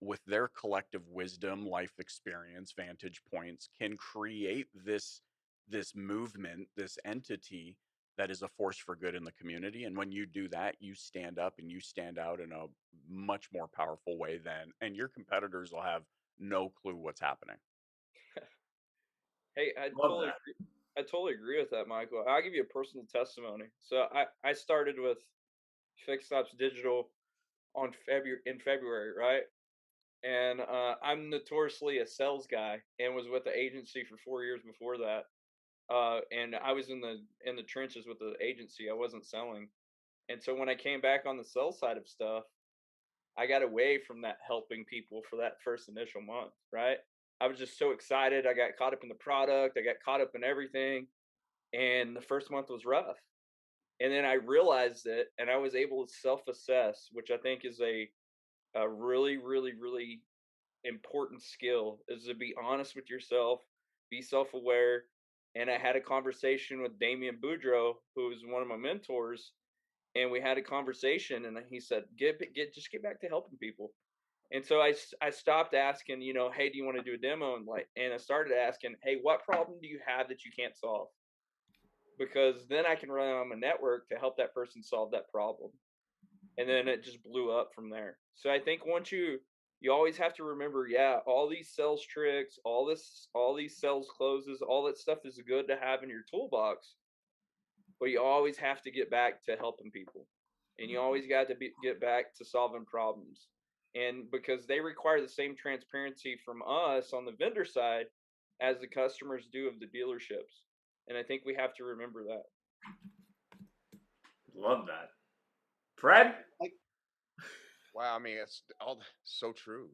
with their collective wisdom, life experience, vantage points, can create this movement, this entity that is a force for good in the community. And when you do that, you stand up and you stand out in a much more powerful way and your competitors will have no clue what's happening. Hey, I totally agree with that, Michael. I'll give you a personal testimony. So I started with Fixed Ops Digital in February, right? and I'm notoriously a sales guy, and was with the agency for 4 years before that. And I was in the trenches with the agency. I wasn't selling, and so when I came back on the sales side of stuff, I got away from that helping people for that first initial month. Right? I was just so excited. I got caught up in the product. I got caught up in everything, and the first month was rough. And then I realized it, and I was able to self-assess, which I think is a really, really, really important skill, is to be honest with yourself, be self-aware. And I had a conversation with Damian Boudreaux, who was one of my mentors, and we had a conversation, and he said, just get back to helping people. And so I stopped asking, hey, do you want to do a demo? And I started asking, hey, what problem do you have that you can't solve? Because then I can run on my network to help that person solve that problem. And then it just blew up from there. So I think once you always have to remember, yeah, all these sales tricks, all these sales closes, all that stuff is good to have in your toolbox, but you always have to get back to helping people, and you always got to get back to solving problems. And because they require the same transparency from us on the vendor side as the customers do of the dealerships. And I think we have to remember that. Love that. Fred? Wow, I mean, it's all so true.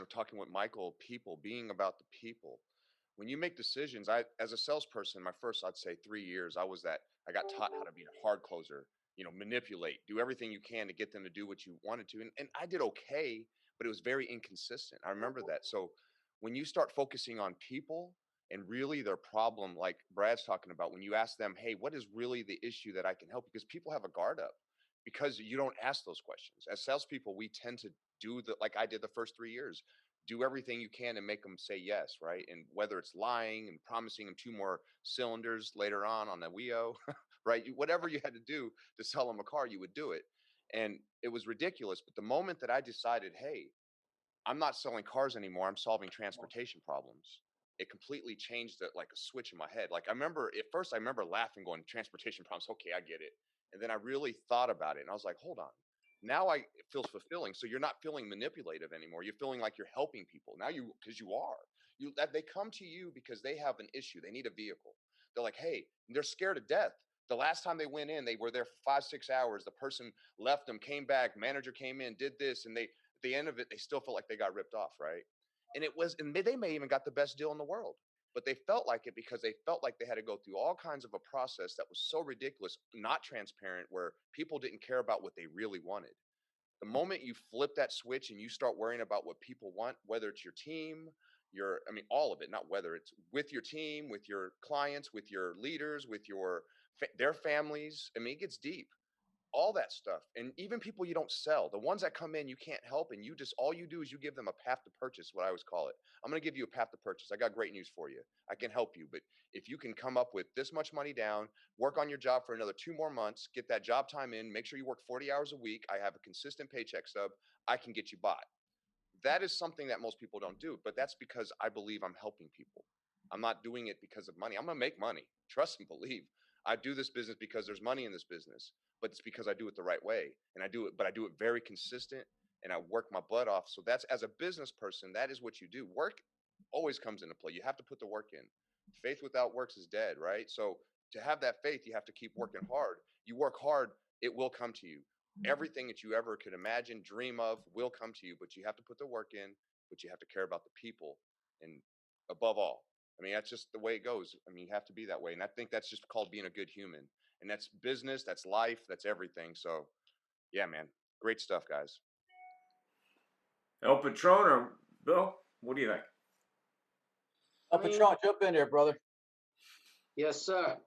Talking with Michael, people, being about the people. When you make decisions, as a salesperson, my first, I'd say 3 years, I got taught how to be a hard closer, manipulate, do everything you can to get them to do what you wanted to. And I did okay, but it was very inconsistent. I remember that. So when you start focusing on people and really their problem, like Brad's talking about, when you ask them, hey, what is really the issue that I can help? Because people have a guard up because you don't ask those questions. As salespeople, we tend to do like I did the first 3 years, do everything you can to make them say yes, right? And whether it's lying and promising them 2 more cylinders later on the WIO, right? Whatever you had to do to sell them a car, you would do it. And it was ridiculous. But the moment that I decided, hey, I'm not selling cars anymore, I'm solving transportation problems, it completely changed it, like a switch in my head. Like at first I remember laughing, going, transportation problems, okay, I get it. And then I really thought about it, and I was like, hold on. Now it feels fulfilling. So you're not feeling manipulative anymore. You're feeling like you're helping people. Now because you are. They come to you because they have an issue. They need a vehicle. They're like, hey, they're scared to death. The last time they went in, they were there for 5-6 hours. The person left them, came back, manager came in, did this, and at the end of it, they still felt like they got ripped off, right? And they may even got the best deal in the world, but they felt like it because they felt like they had to go through all kinds of a process that was so ridiculous, not transparent, where people didn't care about what they really wanted. The moment you flip that switch and you start worrying about what people want, whether it's your team, all of it, not whether it's with your team, with your clients, with your leaders, with their families. It gets deep, all that stuff. And even people you don't sell, the ones that come in, you can't help. And all you do is you give them a path to purchase, what I always call it. I'm going to give you a path to purchase. I got great news for you. I can help you. But if you can come up with this much money down, work on your job for another 2 more months, get that job time in, make sure you work 40 hours a week, I have a consistent paycheck stub, I can get you bought. That is something that most people don't do, but that's because I believe I'm helping people. I'm not doing it because of money. I'm going to make money. Trust and believe. I do this business because there's money in this business, but it's because I do it the right way. And I do it very consistent, and I work my butt off. So that's, as a business person, that is what you do. Work always comes into play. You have to put the work in. Faith without works is dead, right? So to have that faith, you have to keep working hard. You work hard, it will come to you. Everything that you ever could imagine, dream of, will come to you, but you have to put the work in, but you have to care about the people. And above all, that's just the way it goes. You have to be that way. And I think that's just called being a good human. And that's business, that's life, that's everything. So, yeah, man, great stuff, guys. El Patron or Bill, what do you think? El Patron, jump in there, brother. Yes, sir.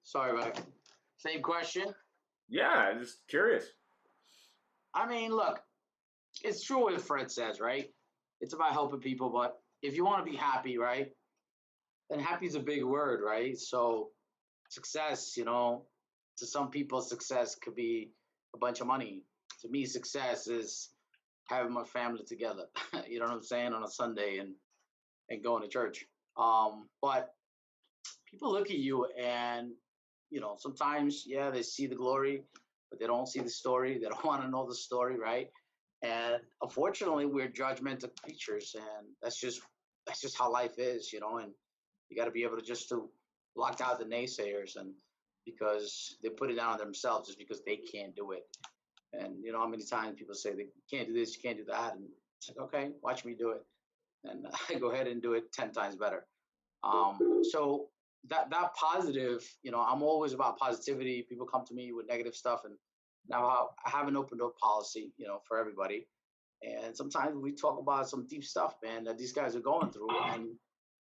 Sorry about it. Same question. Yeah, just curious. Look, it's true what Fred says, right? It's about helping people, but if you want to be happy, right? Then happy is a big word, right? So success, to some people, success could be a bunch of money. To me, success is having my family together. You know what I'm saying? On a Sunday and going to church. But people look at you and sometimes, yeah, they see the glory, but they don't see the story. They don't want to know the story, right? And unfortunately, we're judgmental creatures, and that's just how life is, and you got to be able to just to block out the naysayers, and because they put it down on themselves just because they can't do it. And how many times people say they can't do this, you can't do that, and it's like, okay, watch me do it, and I go ahead and do it 10 times better. So that positive, I'm always about positivity. People come to me with negative stuff, and now I have an open door policy, for everybody. And sometimes we talk about some deep stuff, man, that these guys are going through, and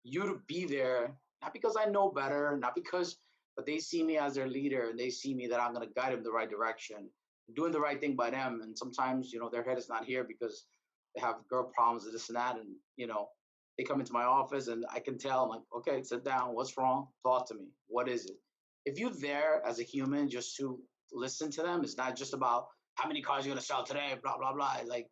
you to be there, not because I know better, not because, but they see me as their leader, and they see me that I'm going to guide them the right direction, doing the right thing by them. And sometimes, their head is not here because they have girl problems and this and that, and they come into my office, and I can tell, I'm like, okay, sit down. What's wrong? Talk to me. What is it? If you're there as a human just to listen to them, it's not just about how many cars you're going to sell today, blah, blah, blah. Like,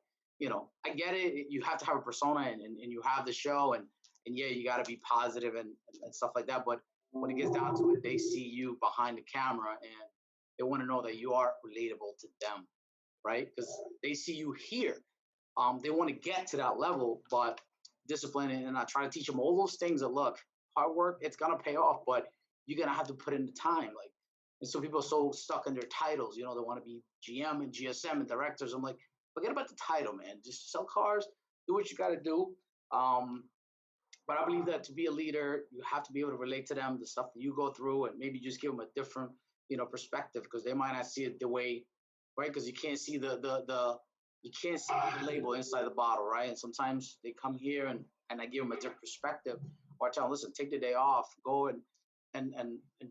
I get it. You have to have a persona, and you have the show, and yeah, you got to be positive and stuff like that. But when it gets down to it, they see you behind the camera, and they want to know that you are relatable to them, right? Because they see you here. They want to get to that level, but discipline, and I try to teach them all those things that, look, hard work, it's gonna pay off, but you're gonna have to put in the time. Like, and so people are so stuck in their titles, they want to be GM and GSM and directors. I'm like, forget about the title, man. Just sell cars, do what you got to do. But I believe that to be a leader, you have to be able to relate to them, the stuff that you go through, and maybe just give them a different, perspective, because they might not see it the way, right? Because you can't see the you can't see the label inside the bottle, right? And sometimes they come here, and I give them a different perspective, or I tell them, listen, take the day off, go and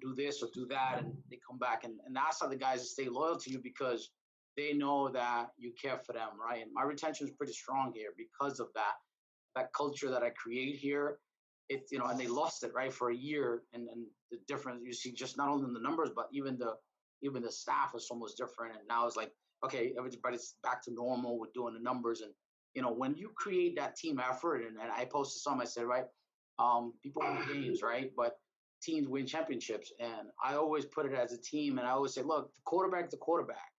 do this or do that, and they come back, and that's how the guys stay loyal to you, because they know that you care for them, right? And my retention is pretty strong here because of that culture that I create here. It's and they lost it, right, for a year, and the difference you see, just not only in the numbers, but even the staff is almost different. And now it's like, okay, everybody's back to normal with doing the numbers. And when you create that team effort, and I posted some, I said, right, people win games, right, but teams win championships. And I always put it as a team, and I always say, look, the quarterback,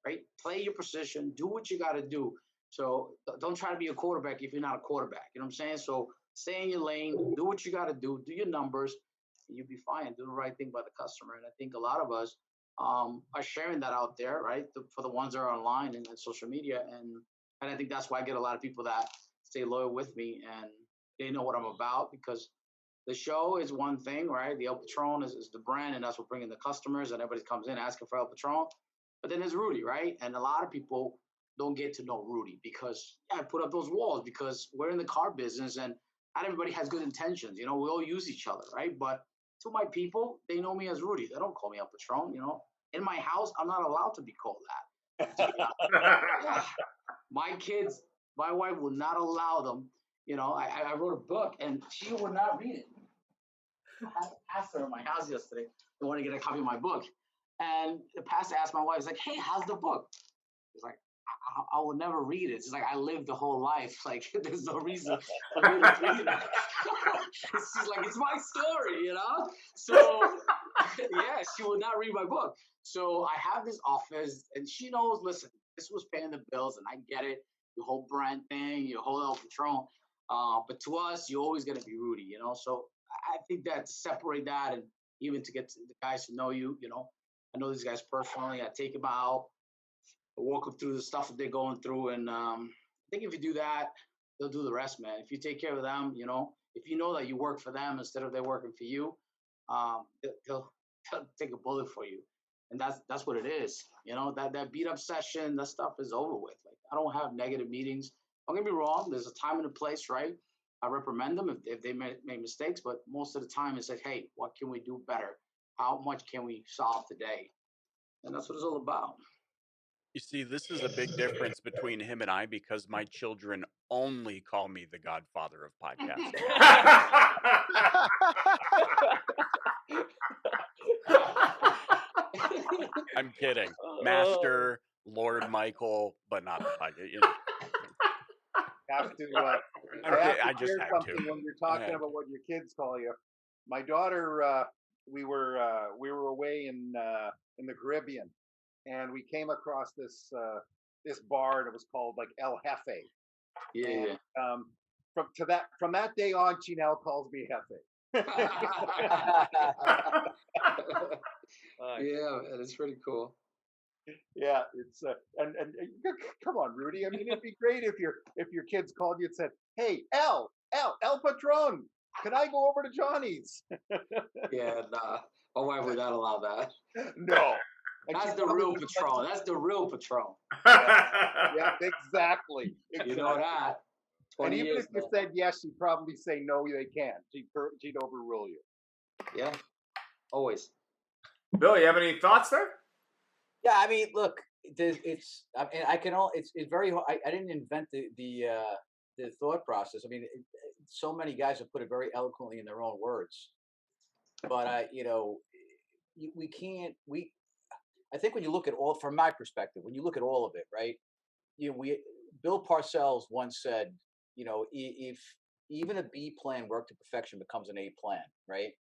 right? Play your position, do what you got to do. So don't try to be a quarterback if you're not a quarterback. You know what I'm saying? So stay in your lane, do what you got to do your numbers, and you'll be fine. Do the right thing by the customer. And I think a lot of us are sharing that out there, right? For the ones that are online and social media. And I think that's why I get a lot of people that stay loyal with me, and they know what I'm about, because the show is one thing, right? The El Patron is the brand, and that's what bringing the customers, and everybody comes in asking for El Patron. But then there's Rudy, right? And a lot of people don't get to know Rudy because I put up those walls because we're in the car business, and not everybody has good intentions. We all use each other, right? But to my people, they know me as Rudy. They don't call me El Patron. In my house, I'm not allowed to be called that. Yeah. My kids, my wife will not allow them. I wrote a book, and she would not read it. I had a pastor in my house yesterday. They wanted to get a copy of my book. And the pastor asked my wife, he's like, hey, how's the book? He's like, I will never read it. It's like, I lived the whole life. Like, there's no reason for me to read it. She's like, it's my story, So, yeah, she would not read my book. So I have this office, and she knows, listen, this was paying the bills, and I get it. Your whole brand thing, your whole El Patron. But to us, you're always going to be Rudy, So I think that to separate that, and even to get to the guys to know you, I know these guys personally. I take them out, I walk them through the stuff that they're going through. And I think if you do that, they'll do the rest, man. If you take care of them, if you know that you work for them instead of they're working for you, they'll take a bullet for you. And that's what it is. That beat up session, that stuff is over with. Like, I don't have negative meetings. Don't get me wrong. There's a time and a place, right? I reprimand them if they make mistakes, but most of the time it's like, hey, what can we do better? How much can we solve today? And that's what it's all about. You see, this is a big difference between him and I because my children only call me the godfather of podcasting. I'm kidding. Master, Lord Michael, but not the podcast. Have to. I just share had something to. when you're talking about what your kids call you. My daughter we were away in the Caribbean, and we came across this bar, and it was called like El Jefe. Yeah. And from that day on, she now calls me Jefe. Yeah, man, it's pretty cool. Yeah, it's and come on, Rudy. I mean, it'd be great if your kids called you and said, "Hey, El Patron, can I go over to Johnny's?" Yeah, nah. My wife would not allow that. No. And That's she'd the probably real just Patron. That's the real Patron. yeah, exactly. You know that. And 20 even years, if you man. said yes, she'd probably say no, they can't. She'd overrule you. Yeah, always. Bill, you have any thoughts there? Yeah, I mean, look, it's. I mean, I can all. It's very hard. I didn't invent the thought process. I mean, so many guys have put it very eloquently in their own words. But we can't. I think when you look at all, from my perspective, when you look at all of it, right? Bill Parcells once said, if even a B plan worked to perfection becomes an A plan, right?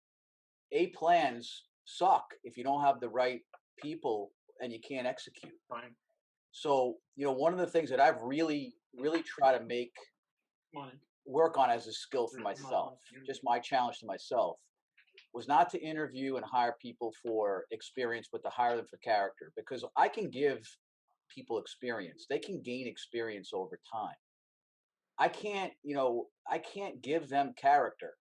A plans suck if you don't have the right people and you can't execute. Fine. So, one of the things that I've really, really tried to work on as a skill for myself, just my challenge to myself, was not to interview and hire people for experience, but to hire them for character. Because I can give people experience; they can gain experience over time. I can't give them character.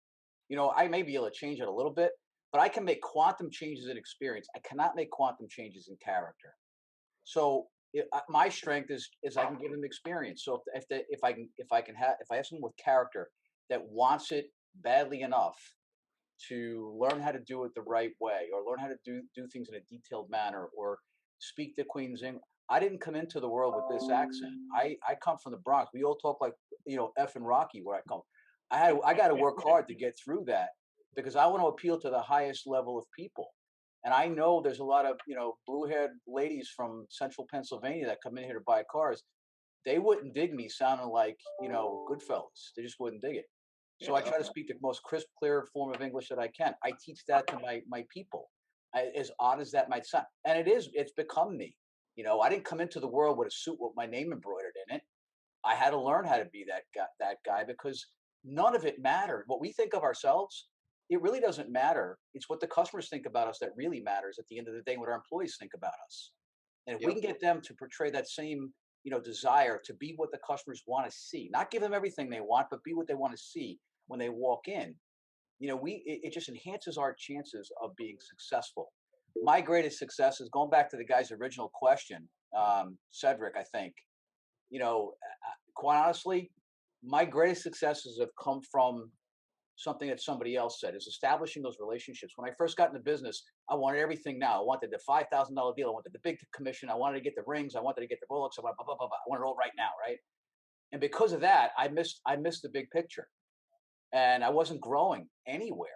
I may be able to change it a little bit, but I can make quantum changes in experience. I cannot make quantum changes in character. So my strength is I can give them experience. So if I have someone with character that wants it badly enough to learn how to do it the right way, or learn how to do things in a detailed manner, or speak the Queen's English. I didn't come into the world with this accent. I come from the Bronx. We all talk like F and Rocky where I come. I got to work hard to get through that because I want to appeal to the highest level of people. And I know there's a lot of blue-haired ladies from Central Pennsylvania that come in here to buy cars. They wouldn't dig me sounding like Goodfellas. They just wouldn't dig it. So I try to speak the most crisp, clear form of English that I can. I teach that to my people, as odd as that might sound. And it's become me. I didn't come into the world with a suit with my name embroidered in it. I had to learn how to be that guy because none of it mattered. What we think of ourselves, it really doesn't matter. It's what the customers think about us that really matters at the end of the day, what our employees think about us. And if we can get them to portray that same, desire to be what the customers want to see, not give them everything they want, but be what they want to see when they walk in, it just enhances our chances of being successful. My greatest success is going back to the guy's original question, Cedric, I think, quite honestly, my greatest successes have come from something that somebody else said, is establishing those relationships. When I first got into business, I wanted everything now. I wanted the $5,000 deal. I wanted the big commission. I wanted to get the rings. I wanted to get the Rolex. I wanted blah, blah, blah, blah. I want it all right now, right? And because of that, I missed the big picture, and I wasn't growing anywhere.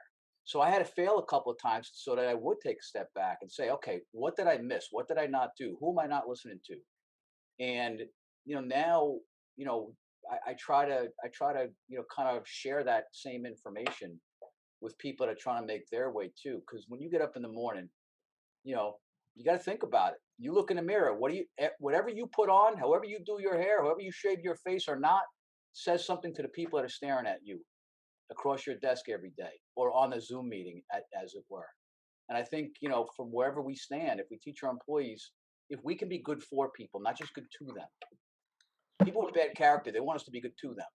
So I had to fail a couple of times so that I would take a step back and say, okay, what did I miss? What did I not do? Who am I not listening to? And now I try to kind of share that same information with people that are trying to make their way too. Because when you get up in the morning, you got to think about it. You look in the mirror. Whatever you put on, however you do your hair, however you shave your face or not, says something to the people that are staring at you across your desk every day or on a Zoom meeting, as it were. And I think from wherever we stand, if we teach our employees, if we can be good for people, not just good to them. People with bad character, they want us to be good to them.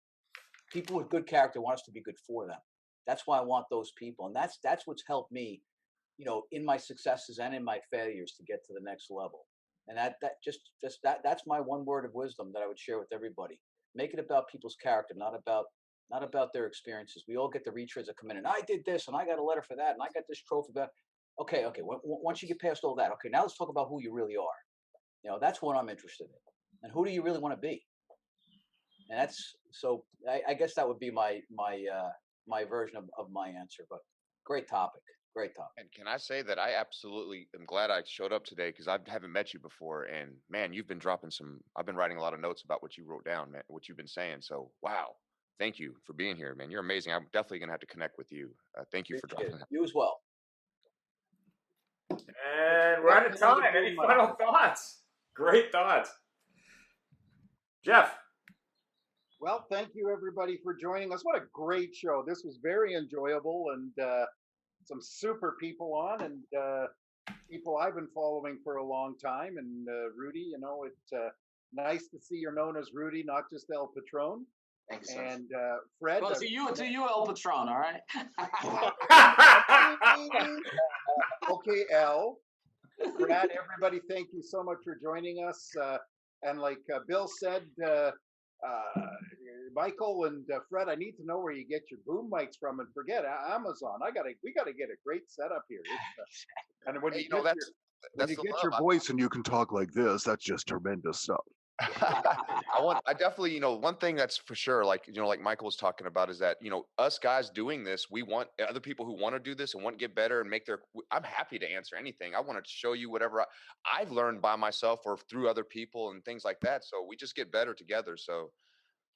People with good character want us to be good for them. That's why I want those people, and that's what's helped me, in my successes and in my failures to get to the next level. And that's my one word of wisdom that I would share with everybody. Make it about people's character, not about their experiences. We all get the retreads that come in, and I did this, and I got a letter for that, and I got this trophy for that. Okay. Once you get past all that, okay, now let's talk about who you really are. That's what I'm interested in, and who do you really want to be? And that's so. I guess that would be my version of my answer. But great topic. And can I say that I absolutely am glad I showed up today because I haven't met you before, and man, you've been dropping some. I've been writing a lot of notes about what you wrote down, man, what you've been saying. So wow, thank you for being here, man. You're amazing. I'm definitely gonna have to connect with you. Thank you for Appreciate dropping it. that. You as well. And we're out of time. Any final thoughts? Great thoughts. Jeff. Well, thank you everybody for joining us. What a great show. This was very enjoyable, and some super people on, and people I've been following for a long time. And Rudy, you know, it's nice to see you're known as Rudy, not just El Patron. Thanks, and Fred. Well, to you, El Patron, all right? Okay, El. Brad, everybody, thank you so much for joining us. And like Bill said, Michael and Fred, I need to know where you get your boom mics from, and forget Amazon. We gotta get a great setup here. And when you get your voice and you can talk like this, that's just tremendous stuff. I definitely, you know, one thing that's for sure, like, you know, like Michael was talking about, is that, you know, us guys doing this, we want other people who want to do this and want to get better and make I'm happy to answer anything. I want to show you whatever I've learned by myself or through other people and things like that. So we just get better together. So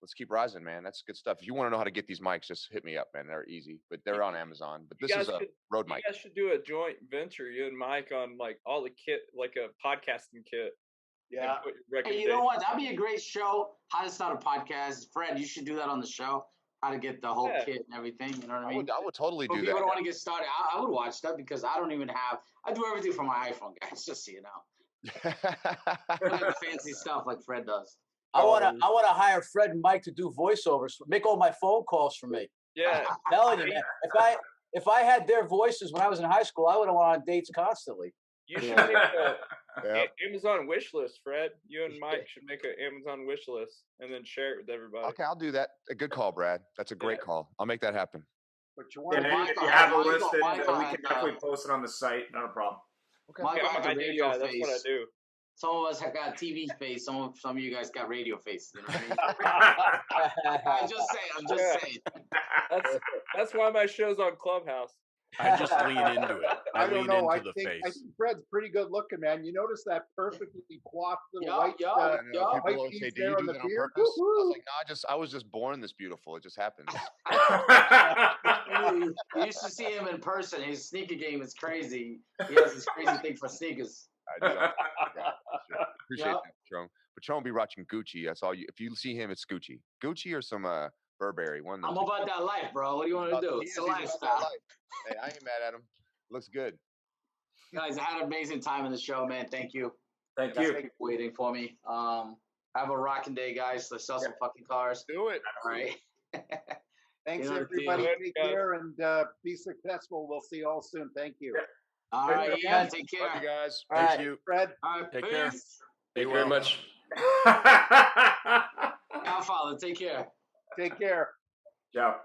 let's keep rising, man. That's good stuff. If you want to know how to get these mics, just hit me up, man. They're easy, but they're on Amazon. But this is a Rode mic. You guys should do a joint venture, you and Mike, on like all the kit, like a podcasting kit. Yeah. Hey, you know what? That'd be a great show. How to start a podcast. Fred, you should do that on the show. How to get the whole kit and everything. You know what I mean? I would totally do that. If you want to get started, I would watch that, because I don't even have. I do everything from my iPhone, guys. Just so you know. I don't have the fancy stuff like Fred does. I wanna hire Fred and Mike to do voiceovers. Make all my phone calls for me. Yeah. I'm telling you, man. If I had their voices when I was in high school, I would have went on dates constantly. You should make an Amazon wish list, Fred. You and Mike should make an Amazon wish list and then share it with everybody. Okay, I'll do that. A good call, Brad. That's a great call. I'll make that happen. But you want if you have a list, we can definitely post it on the site. Not a problem. Okay. Michael has a radio face. That's what I do. Some of us have got TV face. Some of you guys got radio face. You know what I mean? I'm just saying. That's why my show's on Clubhouse. I just lean into it. I don't lean know. into the face. I think Fred's pretty good looking, man. You notice that perfectly coiffed little white People always say, "Do you do that on purpose?" I was like, "No, I was just born this beautiful. It just happens." You used to see him in person. His sneaker game is crazy. He has this crazy thing for sneakers. I do. Appreciate that, Patron. Patron be rocking Gucci. That's all you. If you see him, it's Gucci. Gucci or some Burberry. One. I'm about that life, bro. What do you want to do? It's a lifestyle. Hey, I ain't mad at him. Looks good. Guys, I had an amazing time in the show, man. Thank you. Thank you. Thanks for waiting for me. Have a rocking day, guys. Let's sell some fucking cars. Do it. All right. Thanks, everybody. Take care and be successful. We'll see you all soon. Thank you. All right, yeah. Take care, you guys. Thank you, Fred. All right, take care. Thank you very much. Godfather, take care. Take care. Ciao.